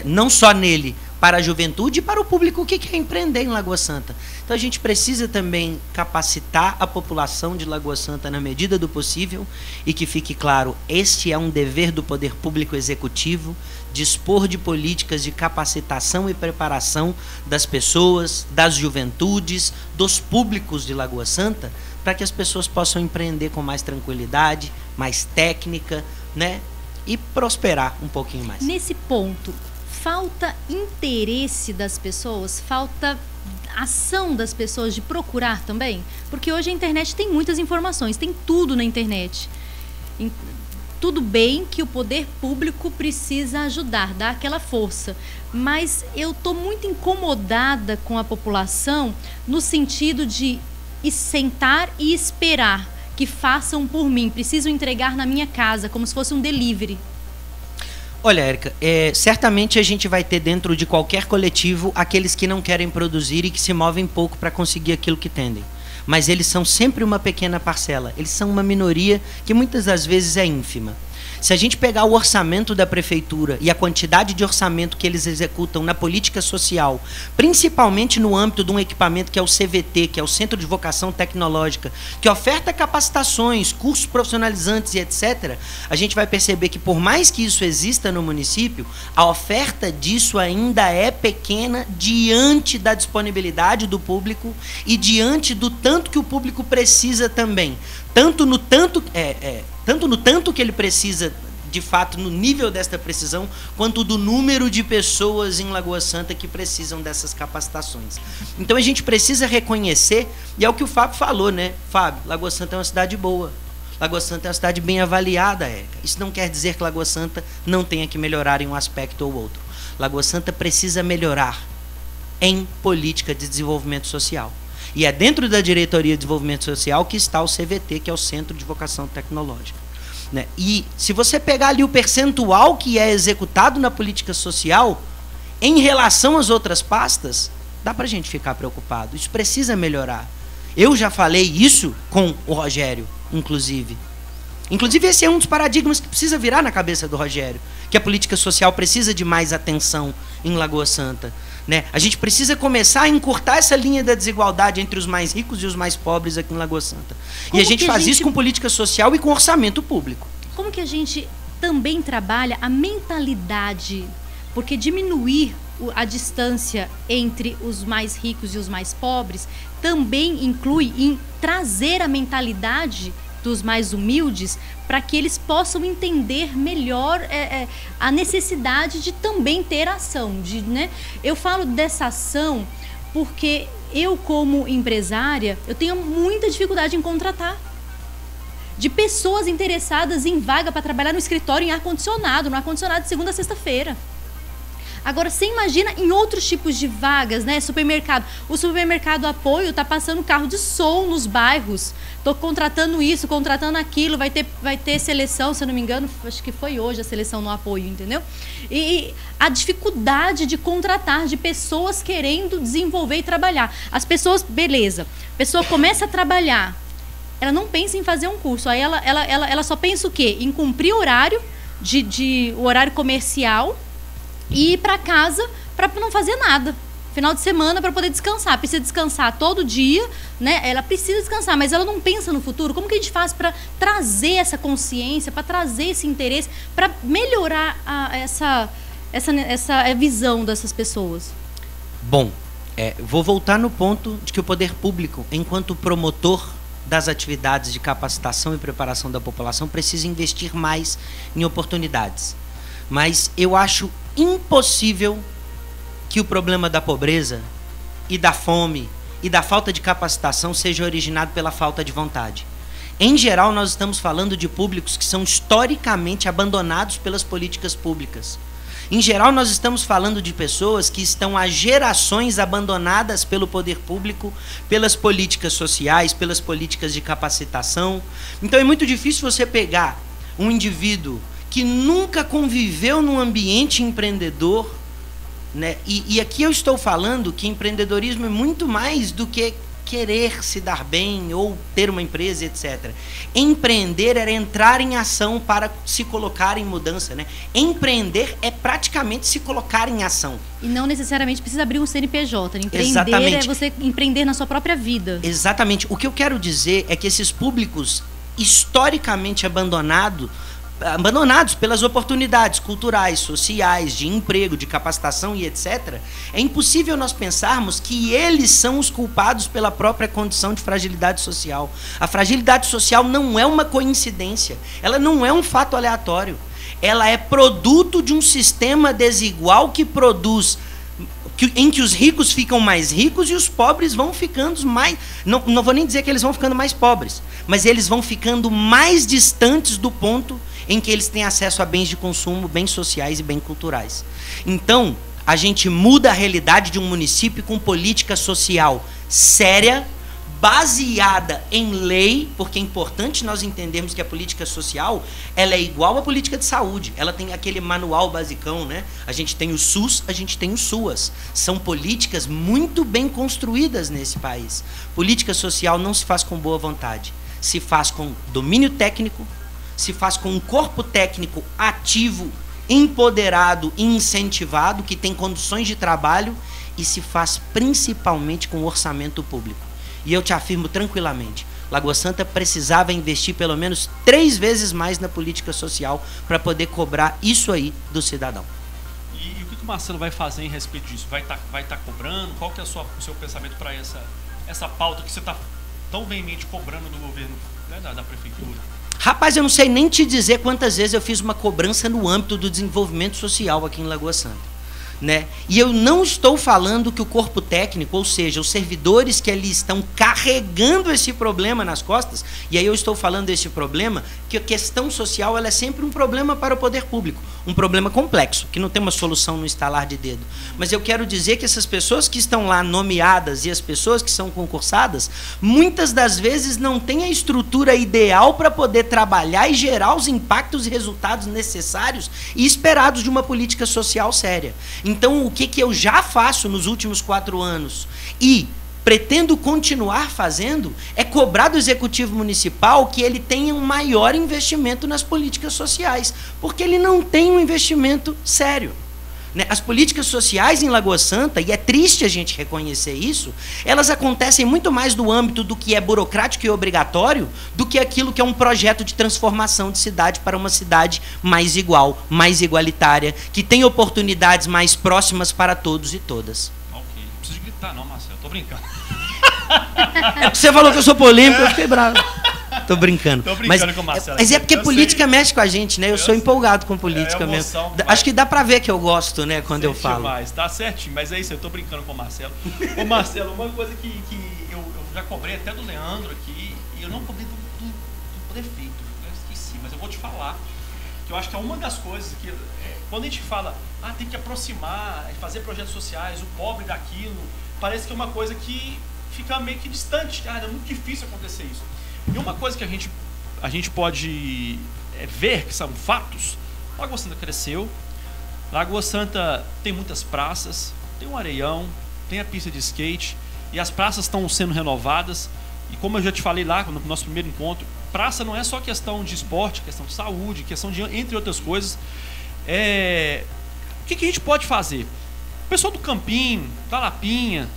não só nele, para a juventude e para o público que quer empreender em Lagoa Santa. Então a gente precisa também capacitar a população de Lagoa Santa na medida do possível, e que fique claro, este é um dever do poder público executivo, dispor de políticas de capacitação e preparação das pessoas, das juventudes, dos públicos de Lagoa Santa, para que as pessoas possam empreender com mais tranquilidade, mais técnica, né? E prosperar um pouquinho mais. Nesse ponto, falta interesse das pessoas, falta ação das pessoas de procurar também? Porque hoje a internet tem muitas informações, tem tudo na internet. Tudo bem que o poder público precisa ajudar, dar aquela força, mas eu estou muito incomodada com a população no sentido de sentar e esperar que façam por mim, preciso entregar na minha casa, como se fosse um delivery. Olha, Érica, certamente a gente vai ter dentro de qualquer coletivo aqueles que não querem produzir e que se movem pouco para conseguir aquilo que tendem. Mas eles são sempre uma pequena parcela, eles são uma minoria que muitas das vezes é ínfima. Se a gente pegar o orçamento da prefeitura e a quantidade de orçamento que eles executam na política social, principalmente no âmbito de um equipamento que é o CVT, que é o Centro de Vocação Tecnológica, que oferta capacitações, cursos profissionalizantes e etc., a gente vai perceber que, por mais que isso exista no município, a oferta disso ainda é pequena diante da disponibilidade do público e diante do tanto que o público precisa também. Tanto no tanto que ele precisa, de fato, no nível desta precisão, quanto do número de pessoas em Lagoa Santa que precisam dessas capacitações. Então a gente precisa reconhecer, e é o que o Fábio falou, né? Fábio, Lagoa Santa é uma cidade boa. Lagoa Santa é uma cidade bem avaliada, Érica. Isso não quer dizer que Lagoa Santa não tenha que melhorar em um aspecto ou outro. Lagoa Santa precisa melhorar em política de desenvolvimento social. E é dentro da Diretoria de Desenvolvimento Social que está o CVT, que é o Centro de Vocação Tecnológica. Né? E se você pegar ali o percentual que é executado na política social, em relação às outras pastas, dá para a gente ficar preocupado. Isso precisa melhorar. Eu já falei isso com o Rogério, inclusive. Inclusive, esse é um dos paradigmas que precisa virar na cabeça do Rogério, que a política social precisa de mais atenção em Lagoa Santa. Né? A gente precisa começar a encurtar essa linha da desigualdade entre os mais ricos e os mais pobres aqui em Lagoa Santa. E a gente faz isso com política social e com orçamento público. Como que a gente também trabalha a mentalidade? Porque diminuir a distância entre os mais ricos e os mais pobres também inclui em trazer a mentalidade dos mais humildes para que eles possam entender melhor a necessidade de também ter ação. Né? Eu falo dessa ação porque eu, como empresária, eu tenho muita dificuldade em contratar. De pessoas interessadas em vaga para trabalhar no escritório em ar-condicionado, no ar-condicionado de segunda a sexta-feira. Agora, você imagina em outros tipos de vagas, né? Supermercado. O supermercado Apoio está passando carro de som nos bairros. Estou contratando isso, contratando aquilo. Vai ter seleção, se eu não me engano, acho que foi hoje a seleção no Apoio, entendeu? E a dificuldade de contratar, de pessoas querendo desenvolver e trabalhar. As pessoas, beleza, a pessoa começa a trabalhar, ela não pensa em fazer um curso. Aí ela só pensa o quê? Em cumprir o horário, o horário comercial, e ir para casa para não fazer nada. Final de semana para poder descansar. Precisa descansar todo dia, né? Ela precisa descansar, mas ela não pensa no futuro. Como que a gente faz para trazer essa consciência, para trazer esse interesse, para melhorar essa visão dessas pessoas? Bom, Vou voltar no ponto de que o poder público, enquanto promotor das atividades de capacitação e preparação da população, precisa investir mais em oportunidades. Mas eu acho impossível que o problema da pobreza e da fome e da falta de capacitação seja originado pela falta de vontade. Em geral, nós estamos falando de públicos que são historicamente abandonados pelas políticas públicas. Em geral, nós estamos falando de pessoas que estão há gerações abandonadas pelo poder público, pelas políticas sociais, pelas políticas de capacitação. Então é muito difícil você pegar um indivíduo que nunca conviveu num ambiente empreendedor, né? E aqui eu estou falando que empreendedorismo é muito mais do que querer se dar bem ou ter uma empresa, etc. Empreender era entrar em ação para se colocar em mudança, né? Empreender é praticamente se colocar em ação. E não necessariamente precisa abrir um CNPJ. Empreender Exatamente. é você empreender na sua própria vida. Exatamente. O que eu quero dizer é que esses públicos historicamente abandonados pelas oportunidades culturais, sociais, de emprego, de capacitação e etc., é impossível nós pensarmos que eles são os culpados pela própria condição de fragilidade social. A fragilidade social não é uma coincidência, ela não é um fato aleatório. Ela é produto de um sistema desigual que produz, em que os ricos ficam mais ricos e os pobres vão ficando mais... Não vou nem dizer que eles vão ficando mais pobres, mas eles vão ficando mais distantes do ponto em que eles têm acesso a bens de consumo, bens sociais e bens culturais. Então, a gente muda a realidade de um município com política social séria, baseada em lei, porque é importante nós entendermos que a política social, ela é igual à política de saúde. Ela tem aquele manual basicão, né? A gente tem o SUS, a gente tem o SUAS. São políticas muito bem construídas nesse país. Política social não se faz com boa vontade. Se faz com domínio técnico, se faz com um corpo técnico ativo, empoderado e incentivado, que tem condições de trabalho, e se faz principalmente com orçamento público. E eu te afirmo tranquilamente, Lagoa Santa precisava investir pelo menos 3 vezes mais na política social para poder cobrar isso aí do cidadão. E o que o Marcelo vai fazer em respeito disso? Vai tá cobrando? Qual que é o seu pensamento para essa pauta que você está tão veemente cobrando do governo, né, da prefeitura? Rapaz, eu não sei nem te dizer quantas vezes eu fiz uma cobrança no âmbito do desenvolvimento social aqui em Lagoa Santa. Né? E eu não estou falando que o corpo técnico, ou seja, os servidores que ali estão carregando esse problema nas costas, e aí eu estou falando desse problema, que a questão social ela é sempre um problema para o poder público, um problema complexo, que não tem uma solução no estalar de dedo. Mas eu quero dizer que essas pessoas que estão lá nomeadas e as pessoas que são concursadas, muitas das vezes não têm a estrutura ideal para poder trabalhar e gerar os impactos e resultados necessários e esperados de uma política social séria. Então, o que eu já faço nos últimos 4 anos e pretendo continuar fazendo é cobrar do Executivo Municipal que ele tenha um maior investimento nas políticas sociais, porque ele não tem um investimento sério. As políticas sociais em Lagoa Santa, e é triste a gente reconhecer isso, elas acontecem muito mais no âmbito do que é burocrático e obrigatório do que aquilo que é um projeto de transformação de cidade para uma cidade mais igual, mais igualitária, que tem oportunidades mais próximas para todos e todas. Ok, não precisa gritar não, Marcelo, tô brincando. Você falou que eu sou polêmico, eu fiquei bravo. Tô brincando. Tô brincando com o Marcelo. Mas é porque política mexe com a gente, né? Eu sou empolgado com política mesmo. Acho que dá pra ver que eu gosto, né? Quando eu falo. Demais, tá certinho. Mas é isso, eu tô brincando com o Marcelo. Ô Marcelo, uma coisa que eu já cobrei até do Leandro aqui, e eu não cobrei do prefeito, eu esqueci, mas eu vou te falar. Que eu acho que é uma das coisas que, quando a gente fala, tem que aproximar, fazer projetos sociais, o pobre daquilo, parece que é uma coisa que fica meio que distante. É muito difícil acontecer isso. E uma coisa que a gente pode ver, que são fatos, Lagoa Santa cresceu, Lagoa Santa tem muitas praças, tem um areião, tem a pista de skate, e as praças estão sendo renovadas, e como eu já te falei lá no nosso primeiro encontro, praça não é só questão de esporte, questão de saúde, questão de, entre outras coisas. O que a gente pode fazer? O pessoal do Campinho, da Lapinha,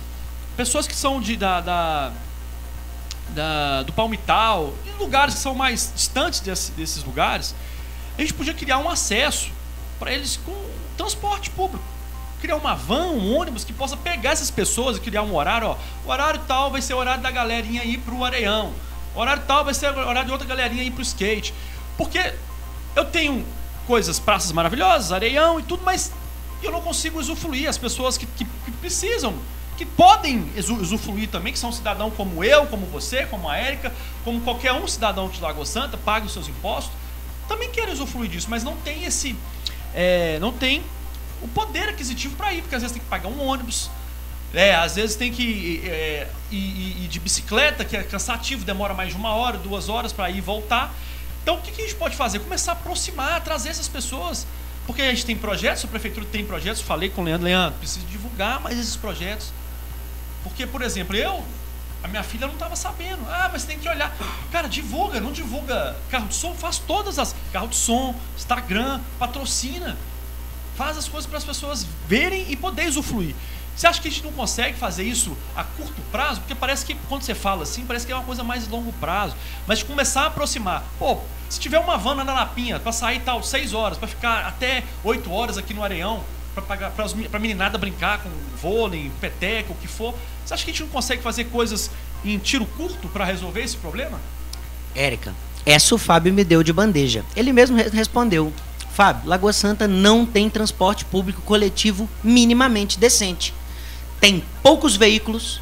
pessoas que são do Palmital, em lugares que são mais distantes desses lugares, a gente podia criar um acesso para eles com transporte público. criar uma van, um ônibus que possa pegar essas pessoas e criar um horário, ó. O horário tal vai ser o horário da galerinha ir pro Areião. O horário tal vai ser o horário de outra galerinha ir pro skate. Porque eu tenho praças maravilhosas, Areião e tudo, mas eu não consigo usufruir. As pessoas que precisam, que podem usufruir também, que são cidadãos como eu, como você, como a Érica, como qualquer um cidadão de Lagoa Santa, paga os seus impostos, também querem usufruir disso, mas não tem não tem o poder aquisitivo para ir, porque às vezes tem que pagar um ônibus, às vezes tem que ir de bicicleta, que é cansativo, demora mais de 1 hora, 2 horas para ir e voltar. Então o que a gente pode fazer? Começar a aproximar, trazer essas pessoas, porque a gente tem projetos, a prefeitura tem projetos, falei com o Leandro, preciso divulgar mais esses projetos, porque, por exemplo, a minha filha não estava sabendo. Mas tem que olhar. Cara, divulga, não divulga carro de som, faz todas as carro de som, Instagram, patrocina. Faz as coisas para as pessoas verem e poderem usufruir. Você acha que a gente não consegue fazer isso a curto prazo? Porque parece que quando você fala assim, parece que é uma coisa mais longo prazo. Mas de começar a aproximar. Pô, se tiver uma van na Lapinha para sair 6 horas, para ficar até 8 horas aqui no Areião, para a meninada brincar com vôlei, peteca, o que for. Você acha que a gente não consegue fazer coisas em tiro curto para resolver esse problema? Érica, essa o Fábio me deu de bandeja. Ele mesmo respondeu. Fábio, Lagoa Santa não tem transporte público coletivo minimamente decente. Tem poucos veículos,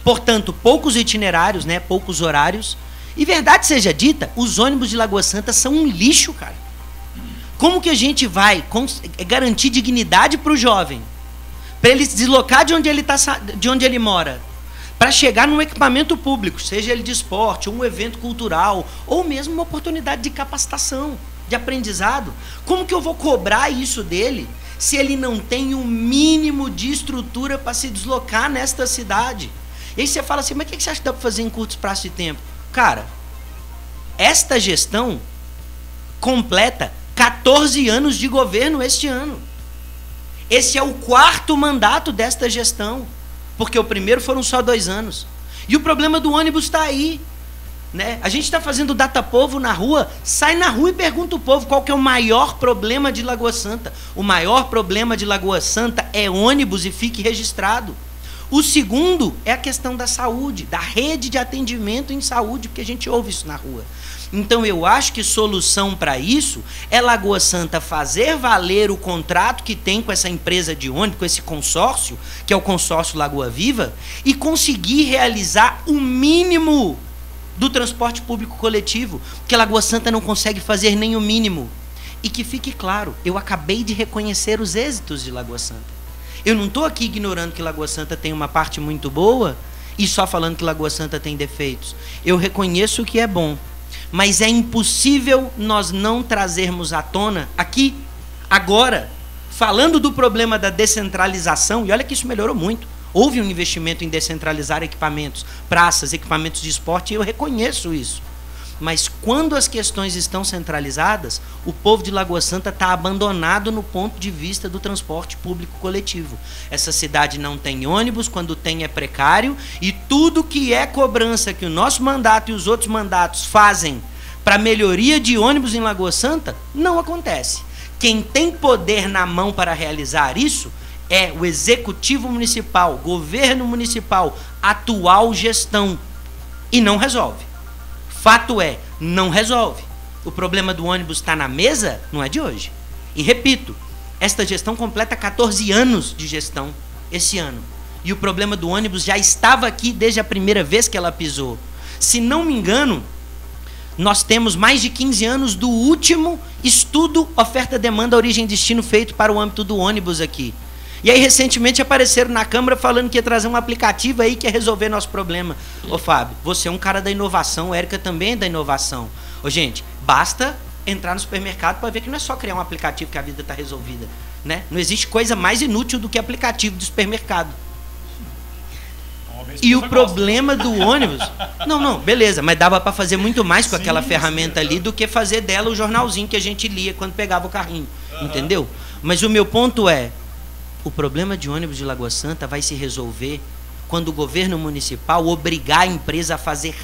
portanto, poucos itinerários, né, poucos horários. E verdade seja dita, os ônibus de Lagoa Santa são um lixo, cara. Como que a gente vai garantir dignidade para o jovem? Para ele se deslocar de onde ele mora, para chegar num equipamento público, seja ele de esporte, um evento cultural, ou mesmo uma oportunidade de capacitação, de aprendizado. Como que eu vou cobrar isso dele se ele não tem o mínimo de estrutura para se deslocar nesta cidade? E aí você fala assim, mas o que você acha que dá para fazer em curto espaço de tempo? Cara, esta gestão completa 14 anos de governo este ano. Esse é o 4º mandato desta gestão, porque o primeiro foram só 2 anos. E o problema do ônibus está aí, né? A gente está fazendo data povo na rua, sai na rua e pergunta o povo qual que é o maior problema de Lagoa Santa. O maior problema de Lagoa Santa é ônibus, e fique registrado. O segundo é a questão da saúde, da rede de atendimento em saúde, porque a gente ouve isso na rua. Então eu acho que solução para isso é Lagoa Santa fazer valer o contrato que tem com essa empresa de ônibus, com esse consórcio, que é o consórcio Lagoa Viva, e conseguir realizar o mínimo do transporte público coletivo, porque Lagoa Santa não consegue fazer nem o mínimo. E que fique claro, eu acabei de reconhecer os êxitos de Lagoa Santa. Eu não estou aqui ignorando que Lagoa Santa tem uma parte muito boa e só falando que Lagoa Santa tem defeitos. Eu reconheço o que é bom. Mas é impossível nós não trazermos à tona aqui, agora, falando do problema da descentralização, e olha que isso melhorou muito. Houve um investimento em descentralizar equipamentos, praças, equipamentos de esporte, e eu reconheço isso. Mas quando as questões estão centralizadas, o povo de Lagoa Santa está abandonado no ponto de vista do transporte público coletivo. Essa cidade não tem ônibus, quando tem é precário, e tudo que é cobrança que o nosso mandato e os outros mandatos fazem para melhoria de ônibus em Lagoa Santa, não acontece. Quem tem poder na mão para realizar isso é o executivo municipal, governo municipal, atual gestão, e não resolve. Fato é, não resolve. O problema do ônibus está na mesa, não é de hoje. E repito, esta gestão completa 14 anos de gestão esse ano. E o problema do ônibus já estava aqui desde a primeira vez que ela pisou. Se não me engano, nós temos mais de 15 anos do último estudo oferta-demanda, origem e destino feito para o âmbito do ônibus aqui. E aí, recentemente, apareceram na Câmara falando que ia trazer um aplicativo aí que ia resolver nosso problema. Ô, Fábio, você é um cara da inovação, a Érica também é da inovação. Ô, gente, basta entrar no supermercado para ver que não é só criar um aplicativo que a vida está resolvida, né? Não existe coisa mais inútil do que aplicativo de supermercado. E o problema do ônibus... Não, beleza, mas dava para fazer muito mais com aquela ferramenta ali do que fazer dela o jornalzinho que a gente lia quando pegava o carrinho, entendeu? Mas o meu ponto é, o problema de ônibus de Lagoa Santa vai se resolver quando o governo municipal obrigar a empresa a fazer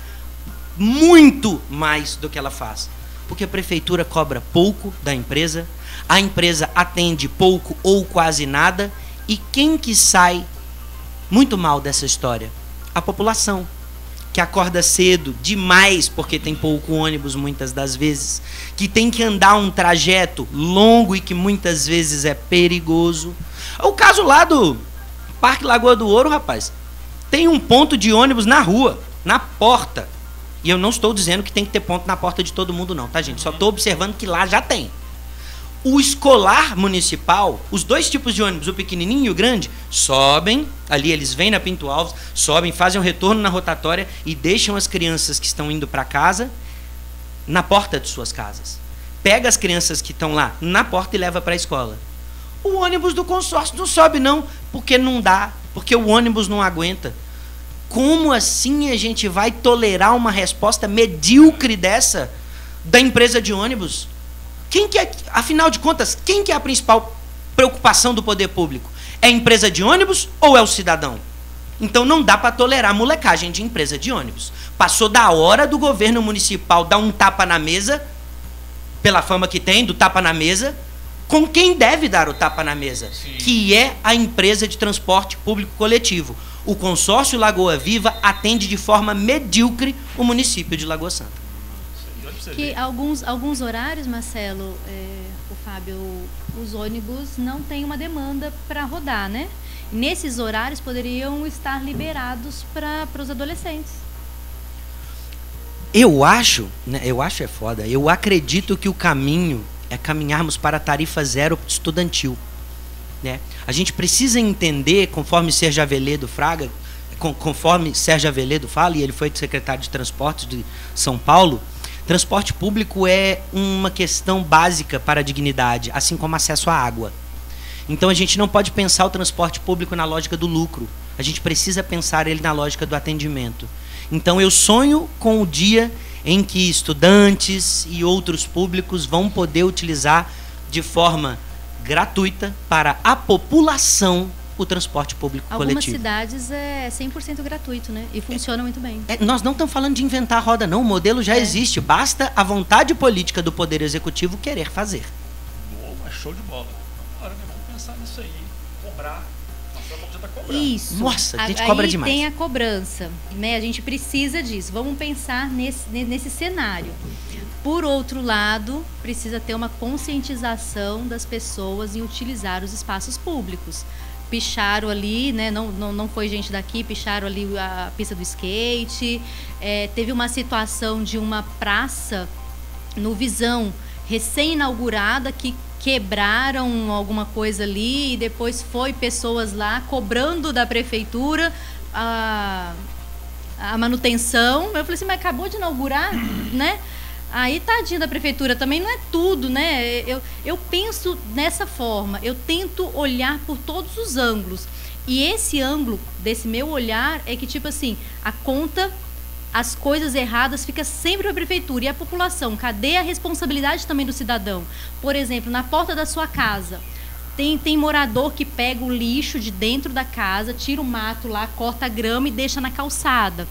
muito mais do que ela faz. Porque a prefeitura cobra pouco da empresa, a empresa atende pouco ou quase nada, E quem que sai muito mal dessa história? A população, que acorda cedo demais porque tem pouco ônibus muitas das vezes, que tem que andar um trajeto longo e que muitas vezes é perigoso. O caso lá do Parque Lagoa do Ouro, rapaz, tem um ponto de ônibus na rua, na porta. E eu não estou dizendo que tem que ter ponto na porta de todo mundo não, tá, gente? Só estou observando que lá já tem. O escolar municipal, os dois tipos de ônibus, o pequenininho e o grande, sobem, ali eles vêm na Pinto Alves, sobem, fazem um retorno na rotatória e deixam as crianças que estão indo para casa na porta de suas casas. Pega as crianças que estão lá na porta e leva para a escola. O ônibus do consórcio não sobe não, porque não dá, porque o ônibus não aguenta. Como assim a gente vai tolerar uma resposta medíocre dessa da empresa de ônibus? Quem que é, afinal de contas, quem que é a principal preocupação do poder público? É a empresa de ônibus ou é o cidadão? Então não dá para tolerar molecagem de empresa de ônibus. Passou da hora do governo municipal dar um tapa na mesa, pela fama que tem, do tapa na mesa, com quem deve dar o tapa na mesa, sim, que é a empresa de transporte público coletivo. O consórcio Lagoa Viva atende de forma medíocre o município de Lagoa Santa. Que alguns horários, Marcelo, o Fábio, os ônibus não têm uma demanda para rodar, né? Nesses horários poderiam estar liberados para os adolescentes. Eu acho é foda, eu acredito que o caminho é caminharmos para a tarifa zero estudantil, né? A gente precisa entender, conforme Sérgio Aveledo fala, e ele foi secretário de Transportes de São Paulo, transporte público é uma questão básica para a dignidade, assim como acesso à água. Então a gente não pode pensar o transporte público na lógica do lucro. A gente precisa pensar ele na lógica do atendimento. Então eu sonho com o dia em que estudantes e outros públicos vão poder utilizar de forma gratuita para a população o transporte público coletivo. Algumas cidades é 100% gratuito, né? E funciona muito bem. Nós não estamos falando de inventar a roda, não. O modelo já existe. Basta a vontade política do Poder Executivo querer fazer. Boa, show de bola. Agora, vamos pensar nisso aí. Cobrar. Nossa, já está cobrando. Isso. Nossa, a gente cobra demais. Tem a cobrança, né? A gente precisa disso. Vamos pensar nesse cenário. Por outro lado, precisa ter uma conscientização das pessoas em utilizar os espaços públicos. Picharam ali, né? Não foi gente daqui, picharam ali a pista do skate. Teve uma situação de uma praça no Visão, recém-inaugurada, que quebraram alguma coisa ali e depois foi pessoas lá cobrando da prefeitura a manutenção. Eu falei assim, mas acabou de inaugurar, né? Aí, tadinho da prefeitura, também não é tudo, né? Eu penso dessa forma, eu tento olhar por todos os ângulos. E esse ângulo desse meu olhar é que, tipo assim, a conta, as coisas erradas fica sempre a prefeitura e a população. Cadê a responsabilidade também do cidadão? Por exemplo, na porta da sua casa, tem morador que pega o lixo de dentro da casa, tira o mato lá, corta a grama e deixa na calçada.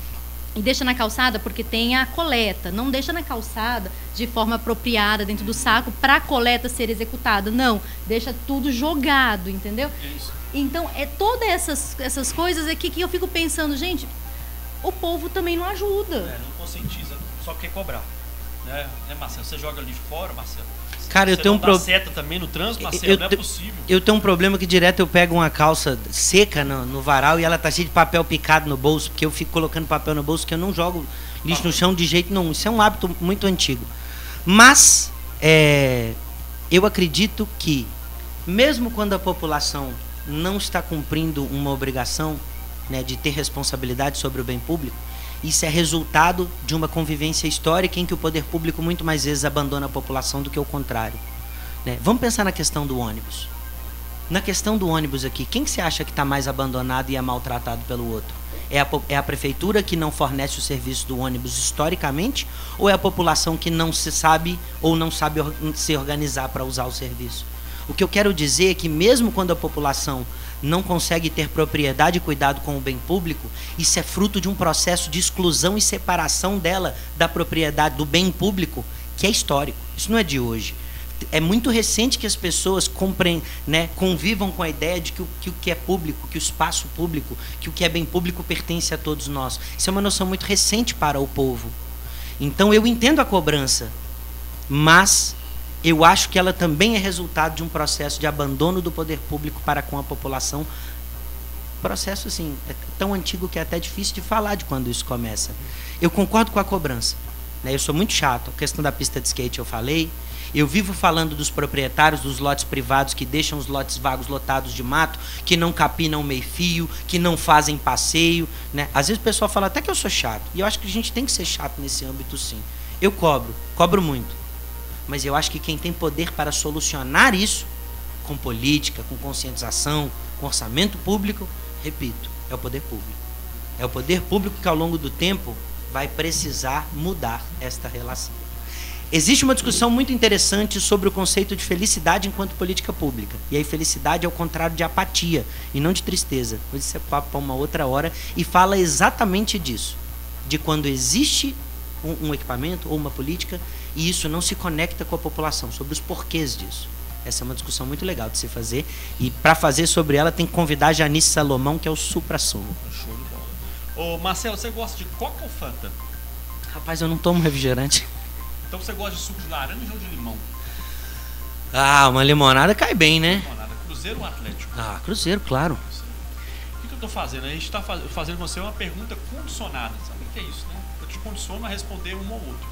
E deixa na calçada porque tem a coleta. Não deixa na calçada de forma apropriada dentro do saco para a coleta ser executada. Não, deixa tudo jogado, entendeu? Isso. Então, todas essas coisas aqui que eu fico pensando, gente, o povo também não ajuda. Não conscientiza, só quer cobrar. Né, Marcelo? Você joga lixo fora, Marcelo? Cara, eu tenho um problema. Seta também no trânsito, Marcelo, não é possível. Eu tenho um problema que direto eu pego uma calça seca no varal e ela tá cheia de papel picado no bolso, porque eu fico colocando papel no bolso, que eu não jogo lixo no chão de jeito nenhum. Isso é um hábito muito antigo. Mas eu acredito que, mesmo quando a população não está cumprindo uma obrigação, né, de ter responsabilidade sobre o bem público, isso é resultado de uma convivência histórica em que o poder público muito mais vezes abandona a população do que o contrário, né? Vamos pensar na questão do ônibus. Na questão do ônibus aqui, quem que você acha que está mais abandonado e é maltratado pelo outro? É a prefeitura que não fornece o serviço do ônibus historicamente, ou é a população que não se sabe ou não sabe se organizar para usar o serviço? O que eu quero dizer é que mesmo quando a população não consegue ter propriedade e cuidado com o bem público, isso é fruto de um processo de exclusão e separação dela da propriedade do bem público, que é histórico. Isso não é de hoje. é muito recente que as pessoas convivam com a ideia de que o que é público, que o espaço público, que o que é bem público pertence a todos nós. Isso é uma noção muito recente para o povo. Então eu entendo a cobrança, mas eu acho que ela também é resultado de um processo de abandono do poder público para com a população. Processo assim, é tão antigo que é até difícil de falar de quando isso começa. Eu concordo com a cobrança, né? Eu sou muito chato. A questão da pista de skate eu falei. Eu vivo falando dos proprietários dos lotes privados que deixam os lotes vagos lotados de mato, que não capinam meio-fio, que não fazem passeio, né? Às vezes o pessoal fala até que eu sou chato. E eu acho que a gente tem que ser chato nesse âmbito, sim. Eu cobro muito. Mas eu acho que quem tem poder para solucionar isso, com política, com conscientização, com orçamento público, repito, é o poder público. É o poder público que ao longo do tempo vai precisar mudar esta relação. Existe uma discussão muito interessante sobre o conceito de felicidade enquanto política pública. E aí felicidade é o contrário de apatia e não de tristeza. Mas isso é papo para uma outra hora e fala exatamente disso. De quando existe um equipamento ou uma política e isso não se conecta com a população, sobre os porquês disso. Essa é uma discussão muito legal de se fazer. E para fazer sobre ela tem que convidar a Janice Salomão, que é o supra-sumo. Show de bola. Ô Marcelo, você gosta de Coca ou Fanta? Rapaz, eu não tomo refrigerante. Então você gosta de suco de laranja ou de limão? Ah, uma limonada cai bem, né? Limonada. Cruzeiro ou Atlético? Ah, Cruzeiro, claro. O que eu estou fazendo? A gente está fazendo com você uma pergunta condicionada. Sabe o que é isso, né? Eu te condiciono a responder um ou outro.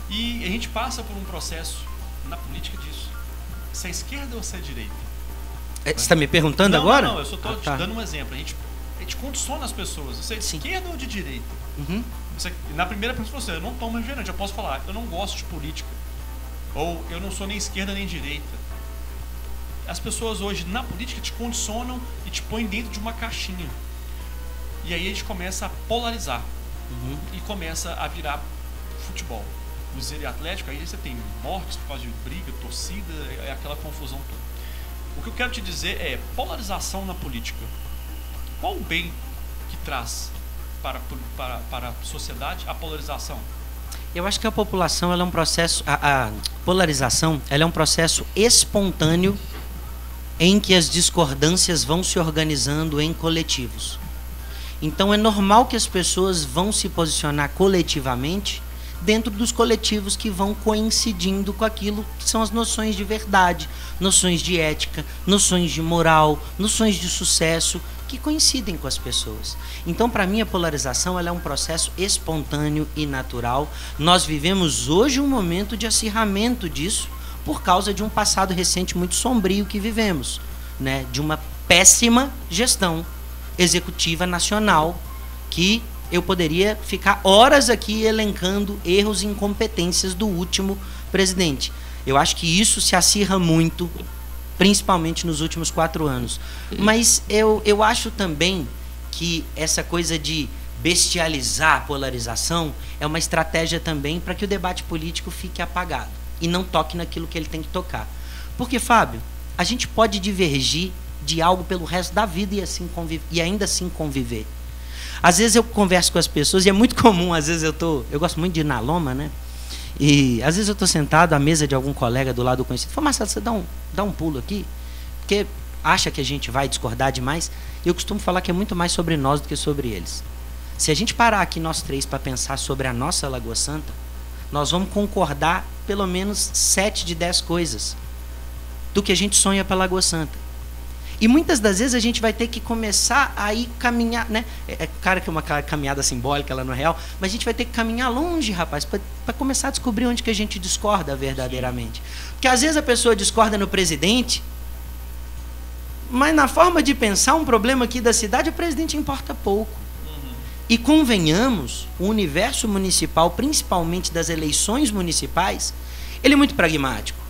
E a gente passa por um processo na política disso. Se é esquerda ou se é direita? Você está me perguntando agora? Não, eu só estou te dando um exemplo. A gente condiciona as pessoas. Você é de esquerda ou de direita? Uhum. Na primeira pergunta, eu não tomo refrigerante. Eu posso falar, eu não gosto de política. Ou eu não sou nem esquerda nem direita. As pessoas hoje na política te condicionam e te põem dentro de uma caixinha. E aí a gente começa a polarizar. Uhum. E começa a virar futebol. Cruzeiro e Atlético, aí você tem mortes por causa de briga, torcida, é aquela confusão toda. O que eu quero te dizer é polarização na política. Qual o bem que traz para a sociedade a polarização? Eu acho que a população ela é um processo, a polarização ela é um processo espontâneo em que as discordâncias vão se organizando em coletivos. Então é normal que as pessoas vão se posicionar coletivamente dentro dos coletivos que vão coincidindo com aquilo que são as noções de verdade, noções de ética, noções de moral, noções de sucesso, que coincidem com as pessoas. Então, para mim, a polarização ela é um processo espontâneo e natural. Nós vivemos hoje um momento de acirramento disso por causa de um passado recente muito sombrio que vivemos, né? De uma péssima gestão executiva nacional que eu poderia ficar horas aqui elencando erros e incompetências do último presidente. Eu acho que isso se acirra muito, principalmente nos últimos 4 anos. Mas eu acho também que essa coisa de bestializar a polarização é uma estratégia também para que o debate político fique apagado e não toque naquilo que ele tem que tocar. Porque, Fábio, a gente pode divergir de algo pelo resto da vida e ainda assim conviver. Às vezes eu converso com as pessoas e é muito comum, às vezes eu gosto muito de ir na loma, né? E às vezes eu estou sentado à mesa de algum colega do lado do conhecido. Fala, Marcelo, você dá um pulo aqui? Porque acha que a gente vai discordar demais. Eu costumo falar que é muito mais sobre nós do que sobre eles. Se a gente parar aqui nós 3 para pensar sobre a nossa Lagoa Santa, nós vamos concordar pelo menos 7 de 10 coisas do que a gente sonha para a Lagoa Santa. E muitas das vezes a gente vai ter que começar a ir caminhar, né? Cara, que é uma caminhada simbólica, ela não é real, mas a gente vai ter que caminhar longe, rapaz, para começar a descobrir onde que a gente discorda verdadeiramente. Porque às vezes a pessoa discorda no presidente, mas na forma de pensar um problema aqui da cidade, o presidente importa pouco. E convenhamos, o universo municipal, principalmente das eleições municipais, ele é muito pragmático.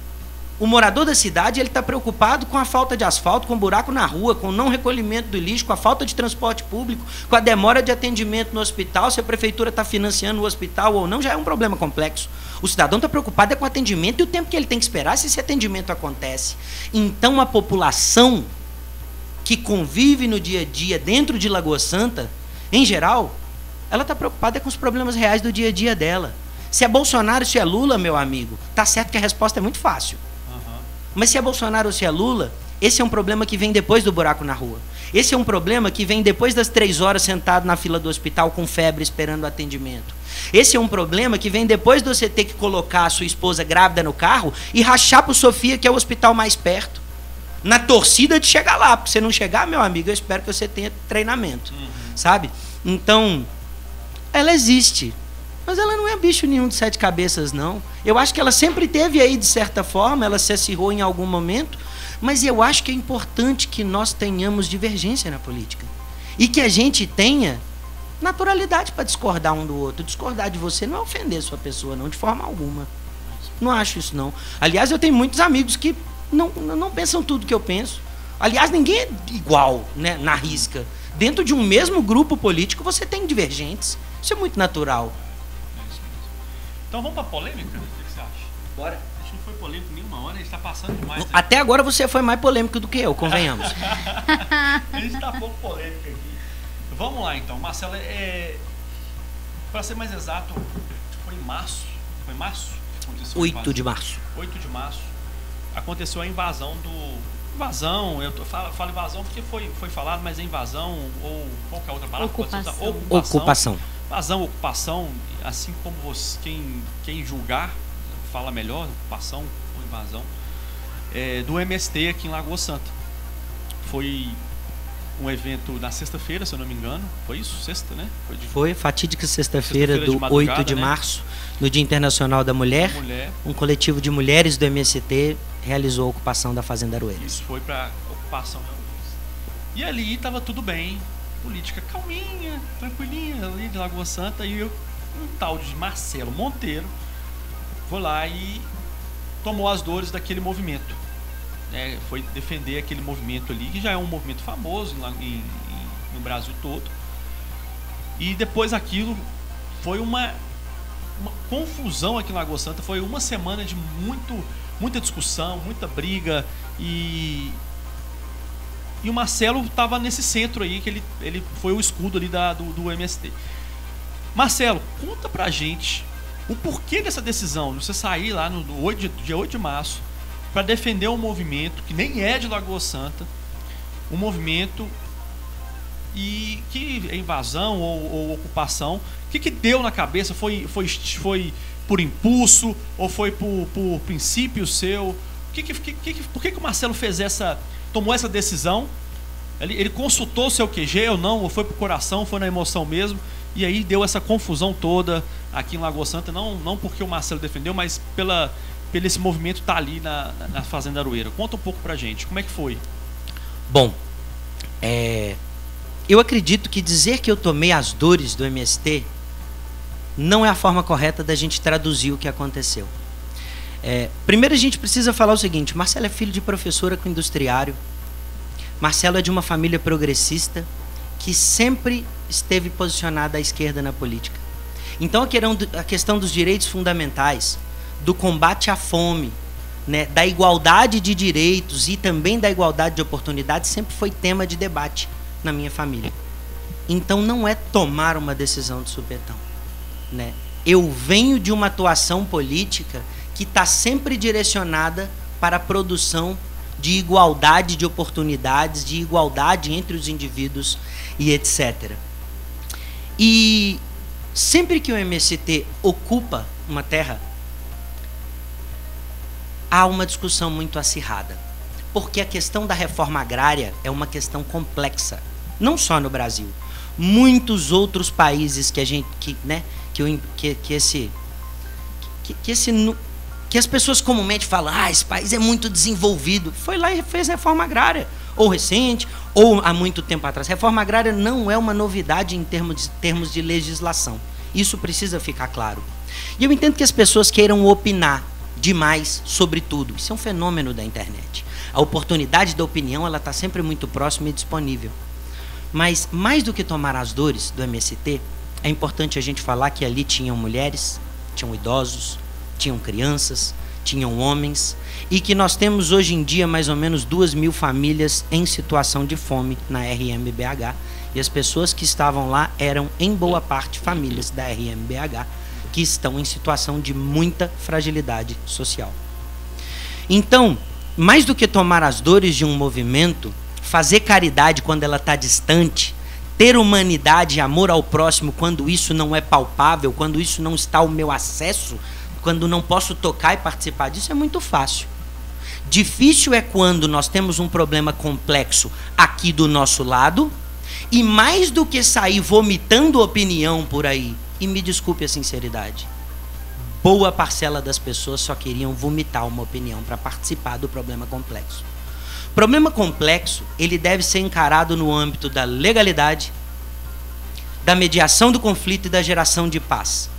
O morador da cidade ele está preocupado com a falta de asfalto, com o buraco na rua, com o não recolhimento do lixo, com a falta de transporte público, com a demora de atendimento no hospital, se a prefeitura está financiando o hospital ou não, já é um problema complexo. O cidadão está preocupado com o atendimento e o tempo que ele tem que esperar se esse atendimento acontece. Então a população que convive no dia a dia dentro de Lagoa Santa, em geral, ela está preocupada com os problemas reais do dia a dia dela. Se é Bolsonaro, se é Lula, meu amigo, tá certo que a resposta é muito fácil. Mas se é Bolsonaro ou se é Lula, esse é um problema que vem depois do buraco na rua. Esse é um problema que vem depois das 3 horas sentado na fila do hospital com febre esperando atendimento. Esse é um problema que vem depois de você ter que colocar a sua esposa grávida no carro e rachar para o Sofia, que é o hospital mais perto, na torcida de chegar lá. Porque se não chegar, meu amigo, eu espero que você tenha treinamento. Sabe? Então, ela existe. Mas ela não é bicho nenhum de 7 cabeças, não. Eu acho que ela sempre teve aí, de certa forma, ela se acirrou em algum momento, mas eu acho que é importante que nós tenhamos divergência na política. E que a gente tenha naturalidade para discordar um do outro. Discordar de você não é ofender sua pessoa, não, de forma alguma. Não acho isso, não. Aliás, eu tenho muitos amigos que não pensam tudo que eu penso. Aliás, ninguém é igual, né, na risca. Dentro de um mesmo grupo político, você tem divergentes. Isso é muito natural. Então vamos para polêmica? O que você acha? Bora. A gente não foi polêmico nenhuma hora, a gente está passando demais. Até agora você foi mais polêmico do que eu, convenhamos. A gente está pouco polêmico aqui. Vamos lá então, Marcelo, para ser mais exato, foi em março. Foi em março? 8 de março. 8 de março. Aconteceu a invasão Invasão, eu falo invasão porque foi falado, mas é invasão ou qualquer outra palavra? Ocupação. Invasão, ocupação, assim como quem julgar fala melhor, ocupação ou invasão, do MST aqui em Lagoa Santa. Foi um evento na sexta-feira, se eu não me engano. Foi isso? Sexta, né? Foi fatídica sexta-feira do 8 de março, no Dia Internacional da Mulher. Um coletivo de mulheres do MST realizou a ocupação da Fazenda Aroeiras. Isso foi para ocupação da Aroeiras. E ali estava tudo bem, política calminha, tranquilinha ali de Lagoa Santa, e um tal de Marcelo Monteiro foi lá e tomou as dores daquele movimento. Foi defender aquele movimento ali, que já é um movimento famoso no Brasil todo. E depois aquilo foi uma confusão aqui em Lagoa Santa. Foi uma semana de muita discussão, muita briga, e o Marcelo estava nesse centro aí, que ele foi o escudo ali do MST. Marcelo, conta pra gente o porquê dessa decisão, de você sair lá no dia 8 de março para defender um movimento que nem é de Lagoa Santa, um movimento e que é invasão ou ocupação. O que deu na cabeça? Foi por impulso ou foi por princípio seu? Por que o Marcelo tomou essa decisão? Ele consultou o seu QG ou não? Ou foi pro coração, foi na emoção mesmo? E aí deu essa confusão toda aqui em Lagoa Santa, não porque o Marcelo defendeu, mas pelo esse movimento estar ali na Fazenda Aroeira. Conta um pouco pra gente, como é que foi? Bom, eu acredito que dizer que eu tomei as dores do MST não é a forma correta da gente traduzir o que aconteceu. Primeiro a gente precisa falar o seguinte: Marcelo é filho de professora com industriário. Marcelo é de uma família progressista que sempre esteve posicionada à esquerda na política. Então a questão dos direitos fundamentais, do combate à fome, né, da igualdade de direitos e também da igualdade de oportunidades sempre foi tema de debate na minha família. Então não é tomar uma decisão de supetão, né? Eu venho de uma atuação política que está sempre direcionada para a produção de igualdade de oportunidades, de igualdade entre os indivíduos e etc. E sempre que o MST ocupa uma terra, há uma discussão muito acirrada, porque a questão da reforma agrária é uma questão complexa, não só no Brasil. Muitos outros países que as pessoas comumente falam, esse país é muito desenvolvido, foi lá e fez reforma agrária, ou recente, ou há muito tempo atrás. Reforma agrária não é uma novidade em termos de legislação. Isso precisa ficar claro. E eu entendo que as pessoas queiram opinar demais sobre tudo. Isso é um fenômeno da internet. A oportunidade da opinião, ela está sempre muito próxima e disponível. Mas, mais do que tomar as dores do MST, é importante a gente falar que ali tinham mulheres, tinham idosos, tinham crianças, tinham homens, e que nós temos hoje em dia mais ou menos 2.000 famílias em situação de fome na RMBH, e as pessoas que estavam lá eram, em boa parte, famílias da RMBH, que estão em situação de muita fragilidade social. Então, mais do que tomar as dores de um movimento, fazer caridade quando ela está distante, ter humanidade e amor ao próximo quando isso não é palpável, quando isso não está ao meu acesso, quando não posso tocar e participar disso, é muito fácil. Difícil é quando nós temos um problema complexo aqui do nosso lado, e mais do que sair vomitando opinião por aí, e me desculpe a sinceridade, boa parcela das pessoas só queriam vomitar uma opinião para participar do problema complexo. Problema complexo, ele deve ser encarado no âmbito da legalidade, da mediação do conflito e da geração de paz.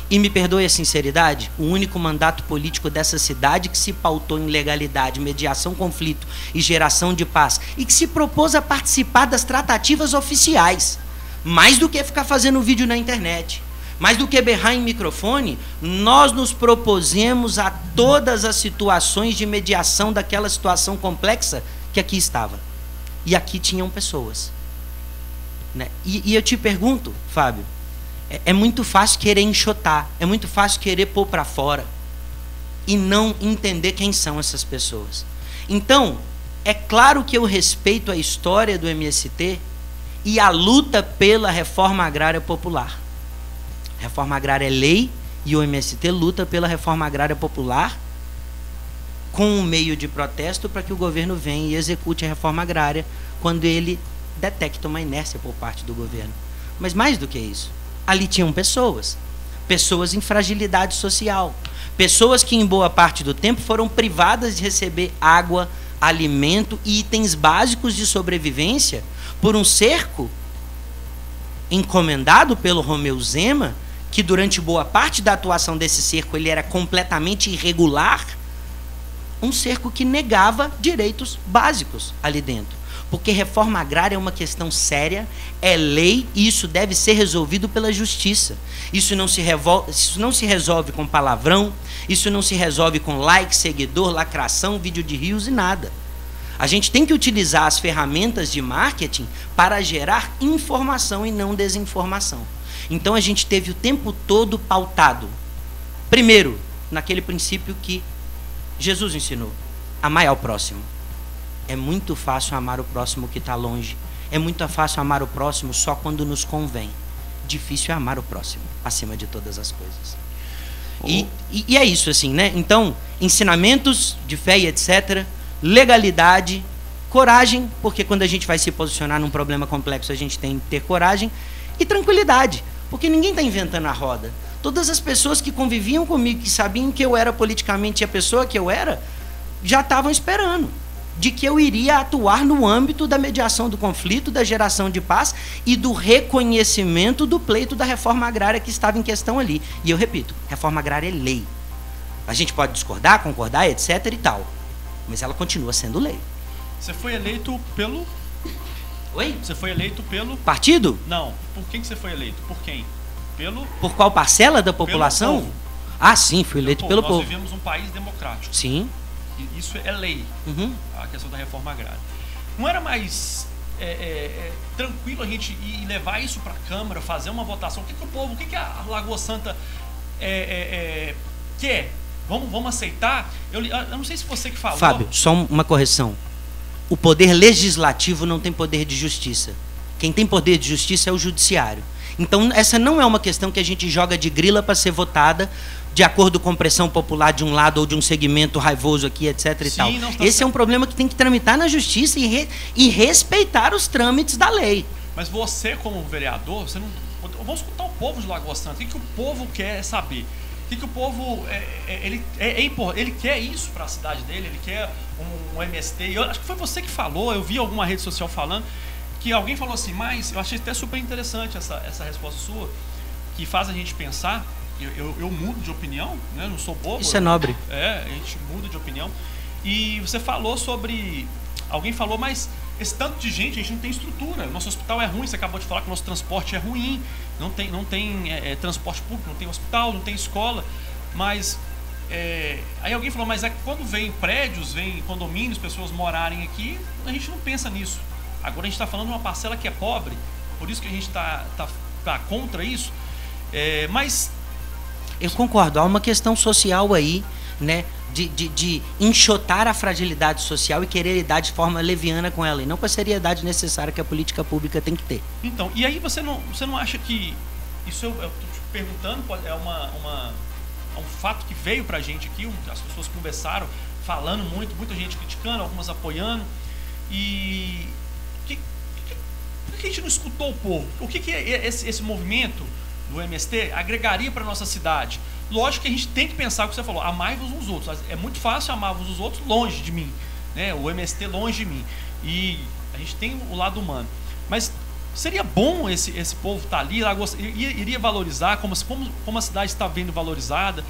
E me perdoe a sinceridade, o único mandato político dessa cidade que se pautou em legalidade, mediação, conflito e geração de paz, e que se propôs a participar das tratativas oficiais, mais do que ficar fazendo vídeo na internet, mais do que berrar em microfone, nós nos propusemos a todas as situações de mediação daquela situação complexa que aqui estava. E aqui tinham pessoas. Né? E eu te pergunto, Fábio, é muito fácil querer enxotar, é muito fácil querer pôr para fora e não entender quem são essas pessoas. Então, é claro que eu respeito a história do MST e a luta pela reforma agrária popular. A reforma agrária é lei e o MST luta pela reforma agrária popular com um meio de protesto para que o governo venha e execute a reforma agrária quando ele detecta uma inércia por parte do governo. Mas mais do que isso, ali tinham pessoas em fragilidade social, pessoas que em boa parte do tempo foram privadas de receber água, alimento e itens básicos de sobrevivência por um cerco encomendado pelo Romeu Zema, que durante boa parte da atuação desse cerco ele era completamente irregular, um cerco que negava direitos básicos ali dentro. Porque reforma agrária é uma questão séria, é lei e isso deve ser resolvido pela justiça. Isso não se resolve com palavrão, isso não se resolve com like, seguidor, lacração, vídeo de rios e nada. A gente tem que utilizar as ferramentas de marketing para gerar informação e não desinformação. Então a gente teve o tempo todo pautado, primeiro, naquele princípio que Jesus ensinou, amar ao próximo. É muito fácil amar o próximo que está longe. É muito fácil amar o próximo só quando nos convém. Difícil é amar o próximo, acima de todas as coisas. E é isso, assim, né? Então, ensinamentos de fé e etc., legalidade, coragem, porque quando a gente vai se posicionar num problema complexo, a gente tem que ter coragem, e tranquilidade, porque ninguém está inventando a roda. Todas as pessoas que conviviam comigo, que sabiam que eu era politicamente a pessoa que eu era, já estavam esperando de que eu iria atuar no âmbito da mediação do conflito, da geração de paz e do reconhecimento do pleito da reforma agrária que estava em questão ali. E eu repito, reforma agrária é lei. A gente pode discordar, concordar, etc. e tal, mas ela continua sendo lei. Você foi eleito pelo... Oi? Você foi eleito pelo... Partido? Não. Por quem que você foi eleito? Por quem? Pelo... Por qual parcela da população? Pelo povo. Ah, sim, fui eleito pelo povo. Nós vivemos um país democrático. Sim. E isso é lei. Uhum. A questão da reforma agrária. Não era mais tranquilo a gente ir levar isso para a Câmara, fazer uma votação? O que o povo, o que a Lagoa Santa quer? Vamos aceitar? Eu não sei se você que falou... Fábio, só uma correção. O poder legislativo não tem poder de justiça. Quem tem poder de justiça é o judiciário. Então, essa não é uma questão que a gente joga de grila para ser votada de acordo com pressão popular de um lado ou de um segmento raivoso aqui, etc. e tal. Esse é um problema que tem que tramitar na justiça e respeitar os trâmites da lei. Mas você, como vereador, você não... Vamos escutar o povo de Lagoa Santa. O que o povo quer saber? O que o povo... Ele quer isso para a cidade dele, ele quer um MST. Eu acho que foi você que falou, eu vi alguma rede social falando, que alguém falou assim, mas eu achei até super interessante essa resposta sua, que faz a gente pensar. Eu mudo de opinião, né? Não sou bobo. Isso é nobre. A gente muda de opinião. E você falou sobre... Alguém falou, mas esse tanto de gente, a gente não tem estrutura. Nosso hospital é ruim, você acabou de falar que o nosso transporte é ruim. Não tem transporte público, não tem hospital, não tem escola. Mas... aí alguém falou, mas quando vem prédios, vem condomínios, pessoas morarem aqui, a gente não pensa nisso. Agora a gente está falando de uma parcela que é pobre, por isso que a gente está contra isso. Mas... Eu concordo, há uma questão social aí né, de enxotar a fragilidade social e querer lidar de forma leviana com ela, e não com a seriedade necessária que a política pública tem que ter. Então, e aí você não acha que, isso eu estou te perguntando, é um fato que veio pra gente aqui, as pessoas conversaram, falando muito, muita gente criticando, algumas apoiando, e por que a gente não escutou o povo? O que esse movimento do MST agregaria para nossa cidade? Lógico que a gente tem que pensar o que você falou, amai-vos uns outros. É muito fácil amar-vos os outros longe de mim, né? O MST longe de mim. E a gente tem o lado humano. Mas seria bom esse povo estar ali, iria valorizar, como a cidade está vendo valorizada,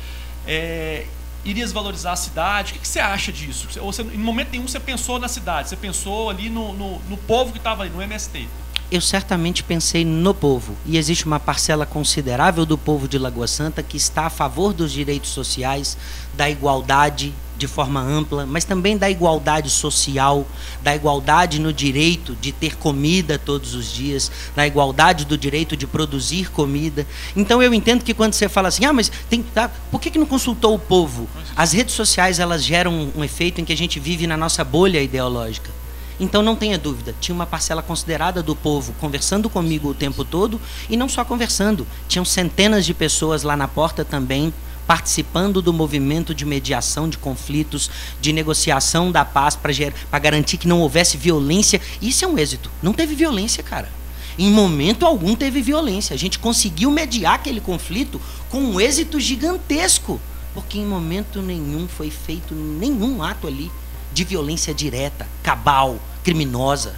iria desvalorizar a cidade. O que você acha disso? Ou em momento nenhum você pensou na cidade, você pensou ali no povo que estava ali, no MST? Eu certamente pensei no povo, e existe uma parcela considerável do povo de Lagoa Santa que está a favor dos direitos sociais, da igualdade de forma ampla, mas também da igualdade social, da igualdade no direito de ter comida todos os dias, da igualdade do direito de produzir comida. Então eu entendo que quando você fala assim, mas por que não consultou o povo? As redes sociais, elas geram um efeito em que a gente vive na nossa bolha ideológica. Então não tenha dúvida, tinha uma parcela considerada do povo conversando comigo o tempo todo, e não só conversando, tinham centenas de pessoas lá na porta também, participando do movimento de mediação de conflitos, de negociação da paz para garantir que não houvesse violência. Isso é um êxito. Não teve violência, cara. Em momento algum teve violência. A gente conseguiu mediar aquele conflito com um êxito gigantesco, porque em momento nenhum foi feito nenhum ato ali de violência direta, cabal, criminosa.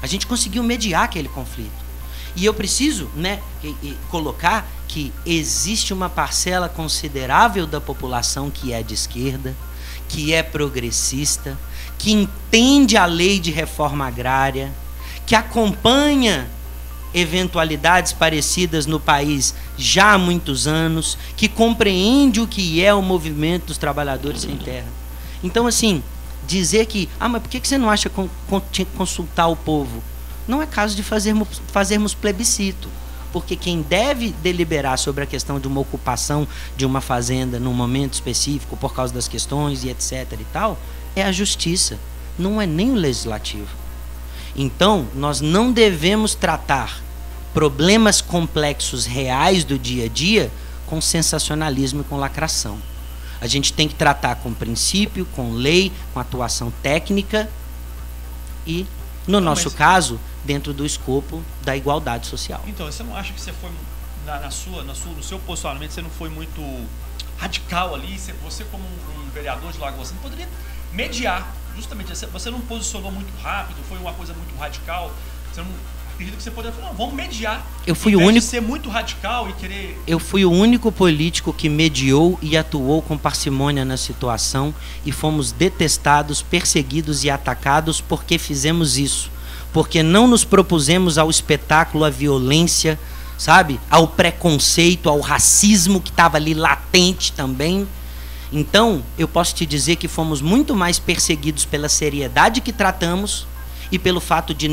A gente conseguiu mediar aquele conflito. E eu preciso, né, colocar que existe uma parcela considerável da população que é de esquerda, que é progressista, que entende a lei de reforma agrária, que acompanha eventualidades parecidas no país já há muitos anos, que compreende o que é o movimento dos trabalhadores sem terra. Então, assim, dizer que, mas por que você não acha consultar o povo? Não é caso de fazermos plebiscito, porque quem deve deliberar sobre a questão de uma ocupação de uma fazenda num momento específico, por causa das questões e etc. e tal, é a justiça, não é nem o legislativo. Então, nós não devemos tratar problemas complexos reais do dia a dia com sensacionalismo e com lacração. A gente tem que tratar com princípio, com lei, com atuação técnica e, no nosso caso, dentro do escopo da igualdade social. Então, você não acha que você foi, no seu posicionamento, você não foi muito radical ali? Você como um vereador de Lagoa, você não poderia mediar, justamente, você não posicionou muito rápido, foi uma coisa muito radical, você não... acredito que você poderia falar, não, vamos mediar. Eu fui o único. Ser muito radical e querer. Eu fui o único político que mediou e atuou com parcimônia na situação, e fomos detestados, perseguidos e atacados porque fizemos isso. Porque não nos propusemos ao espetáculo, à violência, sabe? Ao preconceito, ao racismo que estava ali latente também. Então, eu posso te dizer que fomos muito mais perseguidos pela seriedade que tratamos e pelo fato de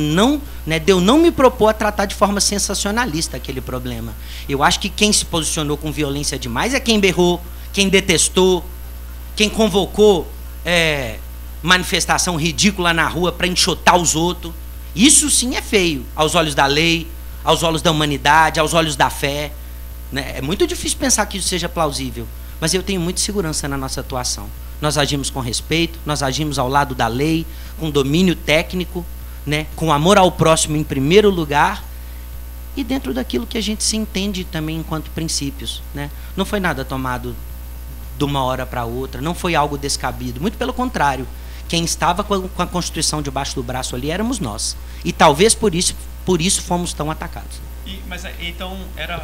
eu não me propor a tratar de forma sensacionalista aquele problema. Eu acho que quem se posicionou com violência demais é quem berrou, quem detestou, quem convocou manifestação ridícula na rua para enxotar os outros. Isso sim é feio, aos olhos da lei, aos olhos da humanidade, aos olhos da fé. É muito difícil pensar que isso seja plausível, mas eu tenho muita segurança na nossa atuação. Nós agimos com respeito, nós agimos ao lado da lei, com domínio técnico, né, com amor ao próximo em primeiro lugar, e dentro daquilo que a gente se entende também enquanto princípios, né? Não foi nada tomado de uma hora para outra, não foi algo descabido, muito pelo contrário. Quem estava com a Constituição debaixo do braço ali éramos nós. E talvez por isso fomos tão atacados. Mas então,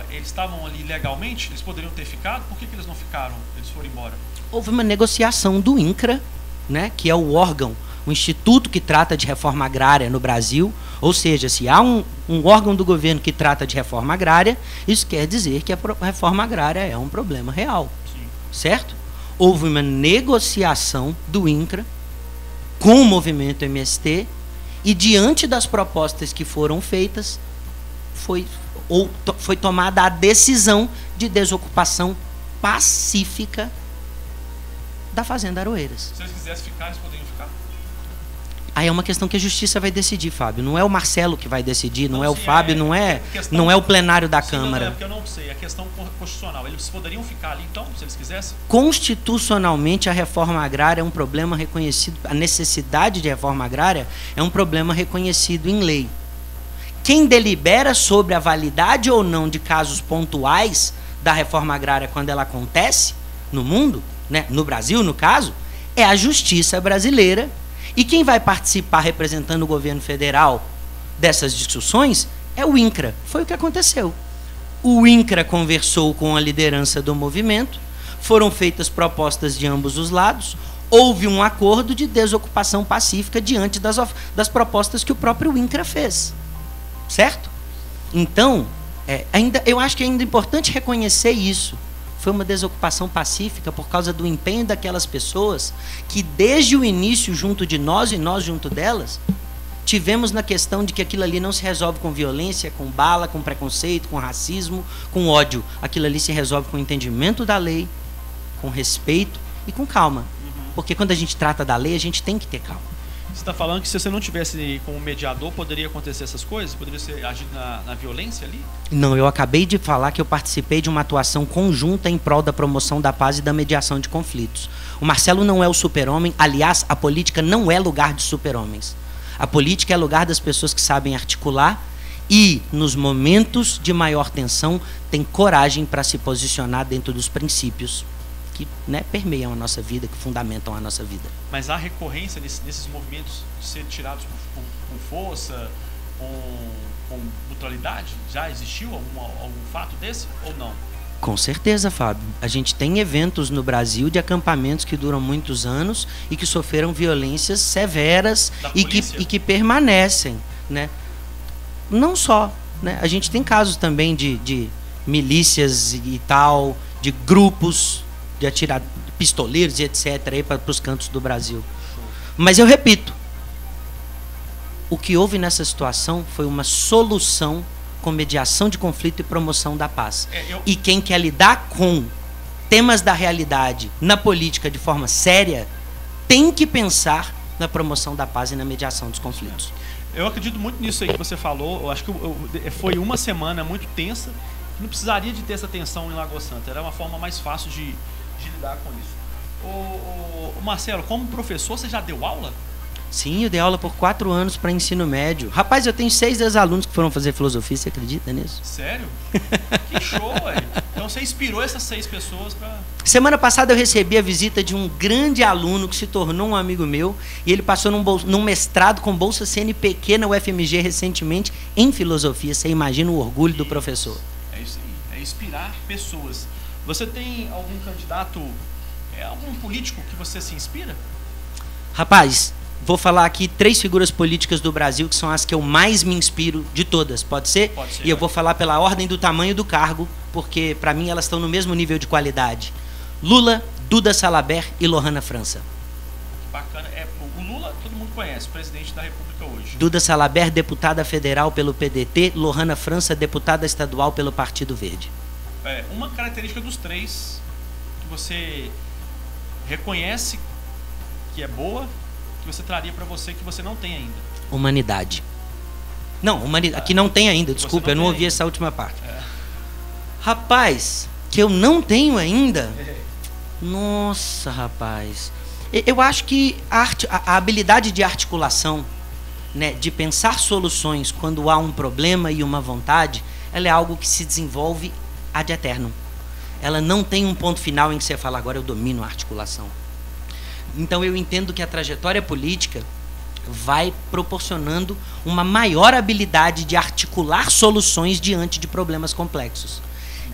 eles estavam ali legalmente? Eles poderiam ter ficado? Por que eles não ficaram? Eles foram embora? Houve uma negociação do INCRA, né, que é o órgão, o instituto que trata de reforma agrária no Brasil. Ou seja, se há um órgão do governo que trata de reforma agrária, isso quer dizer que a reforma agrária é um problema real. Sim. Certo? Houve uma negociação do INCRA com o movimento MST, e diante das propostas que foram feitas, foi tomada a decisão de desocupação pacífica da Fazenda Aroeiras. Se eles quisessem ficar, eles poderiam ficar? Aí é uma questão que a justiça vai decidir, Fábio. Não é o Marcelo que vai decidir, não é o sim, Fábio, não é o plenário da sim, Câmara. Não, é porque eu não sei, é questão constitucional. Eles poderiam ficar ali, então, se eles quisessem? Constitucionalmente, a reforma agrária é um problema reconhecido, a necessidade de reforma agrária é um problema reconhecido em lei. Quem delibera sobre a validade ou não de casos pontuais da reforma agrária quando ela acontece no mundo, né, no Brasil, no caso, é a justiça brasileira. E quem vai participar representando o governo federal dessas discussões é o INCRA. Foi o que aconteceu. O INCRA conversou com a liderança do movimento, foram feitas propostas de ambos os lados, houve um acordo de desocupação pacífica diante das propostas que o próprio INCRA fez. Certo? Então, eu acho que é ainda importante reconhecer isso. Foi uma desocupação pacífica por causa do empenho daquelas pessoas que, desde o início, junto de nós e nós junto delas, tivemos na questão de que aquilo ali não se resolve com violência, com bala, com preconceito, com racismo, com ódio. Aquilo ali se resolve com entendimento da lei, com respeito e com calma. Porque quando a gente trata da lei, a gente tem que ter calma. Você está falando que se você não tivesse como mediador, poderia acontecer essas coisas? Poderia ser agido na violência ali? Não, eu acabei de falar que eu participei de uma atuação conjunta em prol da promoção da paz e da mediação de conflitos. O Marcelo não é o super-homem, aliás, a política não é lugar de super-homens. A política é lugar das pessoas que sabem articular e, nos momentos de maior tensão, tem coragem para se posicionar dentro dos princípios que, né, permeiam a nossa vida, que fundamentam a nossa vida. Mas há recorrência nesses movimentos de ser tirados com força, com brutalidade? Já existiu algum fato desse ou não? Com certeza, Fábio. A gente tem eventos no Brasil de acampamentos que duram muitos anos e que sofreram violências severas e que permanecem, né? Não só, né? A gente tem casos também de milícias e tal, de grupos de atirar pistoleiros e etc. para os cantos do Brasil. Mas eu repito, o que houve nessa situação foi uma solução com mediação de conflito e promoção da paz. E quem quer lidar com temas da realidade na política de forma séria tem que pensar na promoção da paz e na mediação dos conflitos. Eu acredito muito nisso aí que você falou. Eu acho que foi uma semana muito tensa, que não precisaria de ter essa tensão em Lagoa Santa. Era uma forma mais fácil de lidar com isso. Marcelo, como professor, você já deu aula? Sim, eu dei aula por 4 anos para ensino médio. Rapaz, eu tenho 6 ex-alunos que foram fazer filosofia, você acredita nisso? Sério? Que show, velho. Então você inspirou essas 6 pessoas para... Semana passada eu recebi a visita de um grande aluno que se tornou um amigo meu, e ele passou num mestrado com bolsa CNPq na UFMG recentemente em filosofia. Você imagina o orgulho do professor. É isso aí, é inspirar pessoas. Você tem algum candidato, algum político que você se inspira? Rapaz, vou falar aqui 3 figuras políticas do Brasil que são as que eu mais me inspiro de todas, pode ser? Pode ser. E eu vou falar pela ordem do tamanho do cargo, porque para mim elas estão no mesmo nível de qualidade. Lula, Duda Salabert e Lohana França. Bacana. O Lula todo mundo conhece, presidente da República hoje. Duda Salabert, deputada federal pelo PDT, Lohana França, deputada estadual pelo Partido Verde. Uma característica dos 3 que você reconhece que é boa, que você traria para você que você não tem ainda? Humanidade. Não, humanidade, que não tem ainda, desculpa, eu não ouvi essa última parte. Rapaz, que eu não tenho ainda? Nossa, rapaz. Eu acho que a habilidade de articulação, né, de pensar soluções quando há um problema e uma vontade, ela é algo que se desenvolve ad eternum. Ela não tem um ponto final em que você fala, agora eu domino a articulação. Então eu entendo que a trajetória política vai proporcionando uma maior habilidade de articular soluções diante de problemas complexos.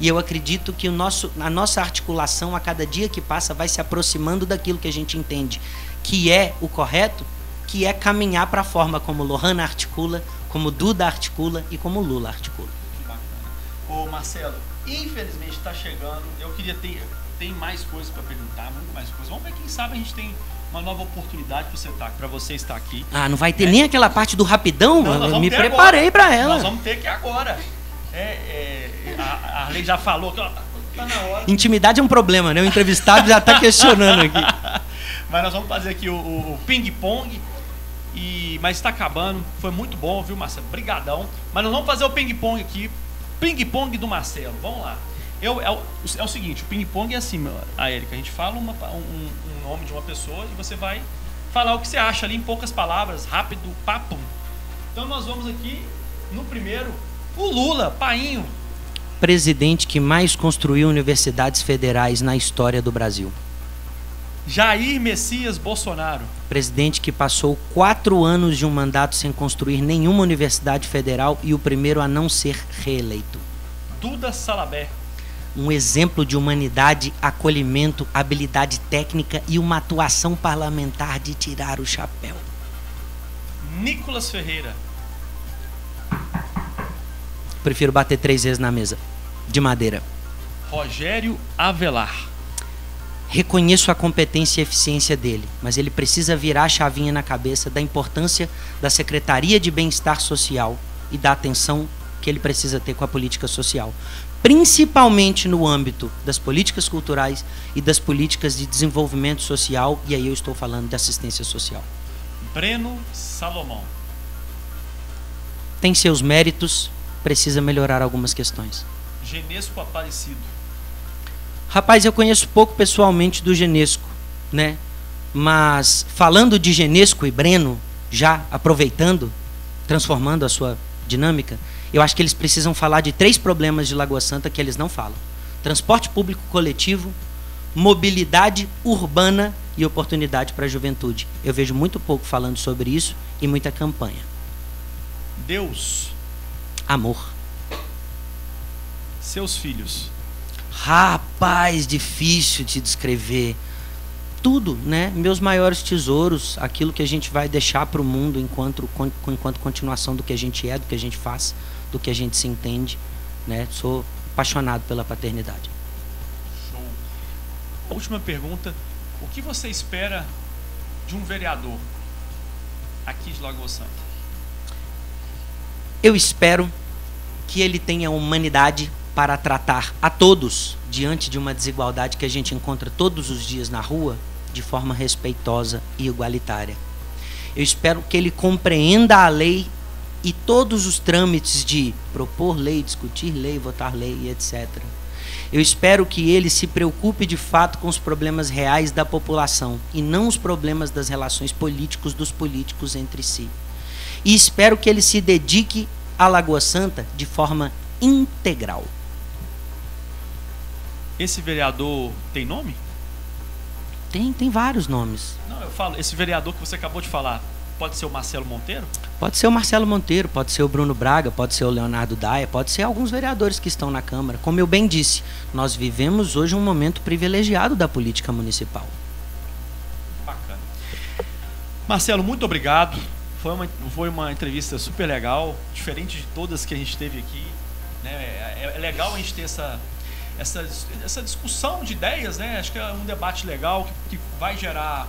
E eu acredito que a nossa articulação, a cada dia que passa, vai se aproximando daquilo que a gente entende que é o correto, que é caminhar para a forma como Lohana articula, como Duda articula e como Lula articula. Ô Marcelo, infelizmente está chegando, eu queria tem mais coisas para perguntar, muito mais coisas. Vamos ver, quem sabe a gente tem uma nova oportunidade para você estar aqui. Ah, não vai ter nem aquela parte do rapidão? Não, eu me preparei para ela. Nós vamos ter que agora. A Arley já falou que tá na hora. Intimidade é um problema, né? O entrevistado já está questionando aqui. Mas nós vamos fazer aqui o ping-pong. Mas está acabando. Foi muito bom, viu, Marcelo? Brigadão. Mas nós vamos fazer o ping-pong aqui. Ping-pong do Marcelo. Vamos lá. É o seguinte, o ping-pong é assim, a Érica. A gente fala um nome de uma pessoa e você vai falar o que você acha ali em poucas palavras, rápido, papo. Então nós vamos aqui no primeiro, o Lula, painho. Presidente que mais construiu universidades federais na história do Brasil. Jair Messias Bolsonaro. Presidente que passou 4 anos de um mandato sem construir nenhuma universidade federal e o primeiro a não ser reeleito. Duda Salabert. Um exemplo de humanidade, acolhimento, habilidade técnica e uma atuação parlamentar de tirar o chapéu. Nicolas Ferreira. Prefiro bater 3 vezes na mesa. De madeira. Rogério Avelar. Reconheço a competência e eficiência dele, mas ele precisa virar a chavinha na cabeça da importância da Secretaria de Bem-Estar Social e da atenção que ele precisa ter com a política social, principalmente no âmbito das políticas culturais e das políticas de desenvolvimento social, e aí eu estou falando de assistência social. Breno Salomão. Tem seus méritos, precisa melhorar algumas questões. Genesco Aparecido. Rapaz, eu conheço pouco pessoalmente do Genesco, né? Mas falando de Genesco e Breno, já aproveitando, transformando a sua dinâmica, eu acho que eles precisam falar de 3 problemas de Lagoa Santa que eles não falam: transporte público coletivo, mobilidade urbana e oportunidade para a juventude. Eu vejo muito pouco falando sobre isso e muita campanha. Deus. Amor. Seus filhos. Rapaz, difícil de descrever. Tudo, né? Meus maiores tesouros, aquilo que a gente vai deixar para o mundo enquanto continuação do que a gente é, do que a gente faz, do que a gente se entende, né? Sou apaixonado pela paternidade. Show. Última pergunta. O que você espera de um vereador aqui de Lagoa Santa? Eu espero que ele tenha humanidade para tratar a todos, diante de uma desigualdade que a gente encontra todos os dias na rua, de forma respeitosa e igualitária. Eu espero que ele compreenda a lei e todos os trâmites de propor lei, discutir lei, votar lei, etc. Eu espero que ele se preocupe de fato com os problemas reais da população e não os problemas das relações políticos dos políticos entre si. E espero que ele se dedique à Lagoa Santa de forma integral. Esse vereador tem nome? Tem vários nomes. Não, eu falo, esse vereador que você acabou de falar, pode ser o Marcelo Monteiro? Pode ser o Marcelo Monteiro, pode ser o Bruno Braga, pode ser o Leonardo Daia, pode ser alguns vereadores que estão na Câmara. Como eu bem disse, nós vivemos hoje um momento privilegiado da política municipal. Bacana. Marcelo, muito obrigado. Foi uma entrevista super legal, diferente de todas que a gente teve aqui, né? É legal a gente ter essa discussão de ideias, né? Acho que é um debate legal que vai gera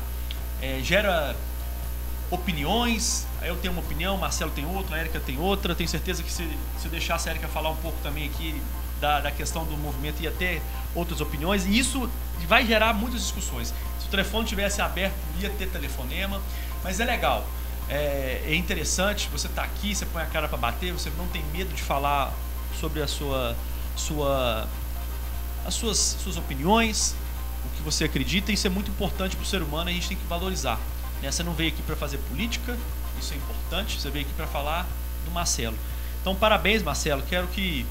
opiniões. Eu tenho uma opinião, o Marcelo tem outra, a Érica tem outra. Tenho certeza que se eu deixasse a Érica falar um pouco também aqui da questão do movimento, ia ter outras opiniões, e isso vai gerar muitas discussões. Se o telefone tivesse aberto, ia ter telefonema, mas é legal. É interessante, você está aqui, você põe a cara para bater, você não tem medo de falar sobre as suas opiniões, o que você acredita. Isso é muito importante para o ser humano, a gente tem que valorizar, né? Você não veio aqui para fazer política, isso é importante, você veio aqui para falar do Marcelo. Então, parabéns, Marcelo, quero que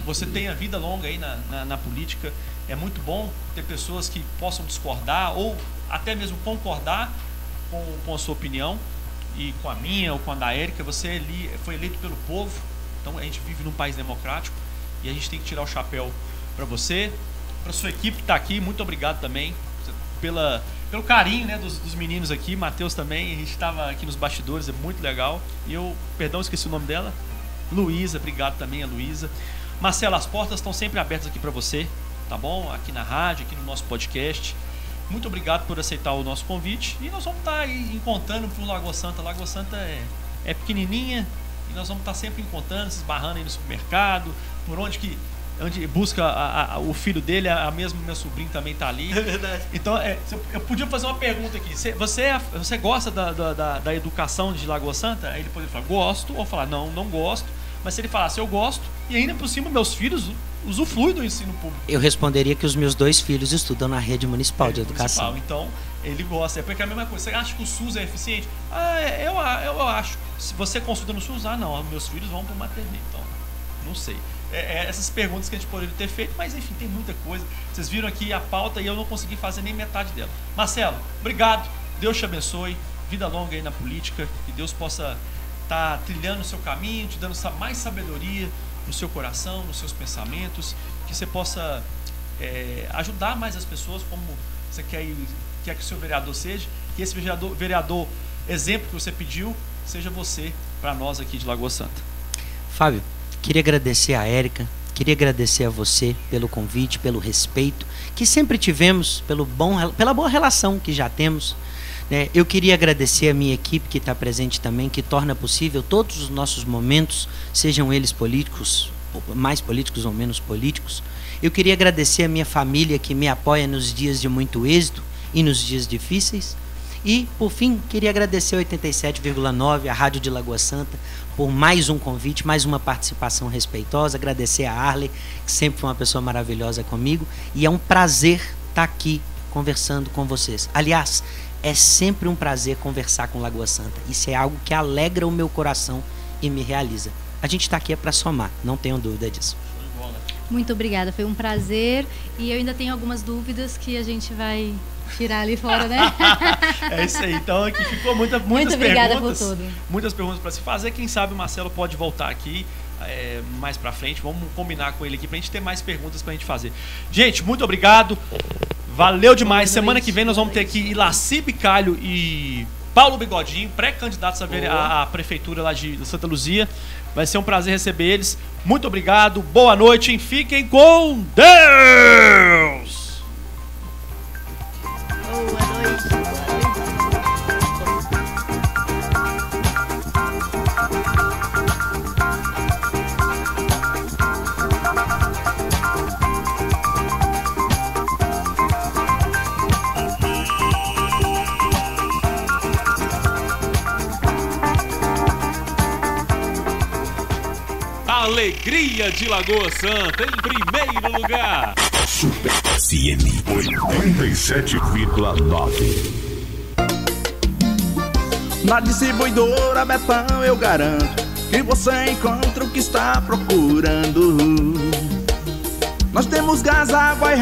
você tenha vida longa aí na política. É muito bom ter pessoas que possam discordar ou até mesmo concordar com a sua opinião, e com a minha ou com a da Érica. Você foi eleito pelo povo, então a gente vive num país democrático e a gente tem que tirar o chapéu para você, para sua equipe que está aqui. Muito obrigado também pelo carinho, né, dos meninos aqui. Matheus também, a gente estava aqui nos bastidores, é muito legal. E esqueci o nome dela, Luísa, obrigado também a Luísa. Marcelo, as portas estão sempre abertas aqui para você, tá bom? Aqui na rádio, aqui no nosso podcast. Muito obrigado por aceitar o nosso convite. E nós vamos estar aí encontrando por Lagoa Santa. Lagoa Santa é pequenininha e nós vamos estar sempre encontrando, se esbarrando aí no supermercado, por onde que onde busca o filho dele, meu sobrinho também está ali. É verdade. Então, eu podia fazer uma pergunta aqui. Você gosta da educação de Lagoa Santa? Aí ele poderia falar, gosto, ou falar, não gosto. Mas se ele falasse, eu gosto, e ainda por cima meus filhos usufruem do ensino público. Eu responderia que os meus 2 filhos estudam na rede municipal de educação. Então, ele gosta. É porque é a mesma coisa. Você acha que o SUS é eficiente? Eu acho. Se você consulta no SUS, não, meus filhos vão para o maternidade. Então, não sei. Essas perguntas que a gente poderia ter feito, mas enfim, tem muita coisa. Vocês viram aqui a pauta e eu não consegui fazer nem metade dela. Marcelo, obrigado. Deus te abençoe. Vida longa aí na política. Que Deus possa estar trilhando o seu caminho, te dando mais sabedoria no seu coração, nos seus pensamentos, que você possa ajudar mais as pessoas como você quer que o seu vereador seja, que esse vereador exemplo que você pediu seja você para nós aqui de Lagoa Santa. Fábio, queria agradecer a Érica, queria agradecer a você pelo convite, pelo respeito que sempre tivemos, pela boa relação que já temos. Eu queria agradecer a minha equipe que está presente também, que torna possível todos os nossos momentos, sejam eles políticos, mais políticos ou menos políticos. Eu queria agradecer a minha família que me apoia nos dias de muito êxito e nos dias difíceis. E, por fim, queria agradecer a 87,9, a Rádio de Lagoa Santa, por mais um convite, mais uma participação respeitosa. Agradecer a Arley, que sempre foi uma pessoa maravilhosa comigo. E é um prazer estar aqui conversando com vocês. Aliás, é sempre um prazer conversar com Lagoa Santa. Isso é algo que alegra o meu coração e me realiza. A gente está aqui para somar, não tenho dúvida disso. Muito obrigada, foi um prazer. E eu ainda tenho algumas dúvidas que a gente vai tirar ali fora, né? É isso aí. Então aqui ficou muitas obrigada perguntas. Por tudo. Muitas perguntas para se fazer. Quem sabe o Marcelo pode voltar aqui mais para frente. Vamos combinar com ele aqui para a gente ter mais perguntas para a gente fazer. Gente, muito obrigado. Valeu demais. Semana que vem nós vamos ter aqui Ilaci Bicalho e Paulo Bigodinho, pré-candidatos à prefeitura lá de Santa Luzia. Vai ser um prazer receber eles. Muito obrigado. Boa noite e fiquem com Deus! Alegria de Lagoa Santa em primeiro lugar. Super FM 87,9. Na distribuidora Betão eu garanto que você encontra o que está procurando. Nós temos gás, água e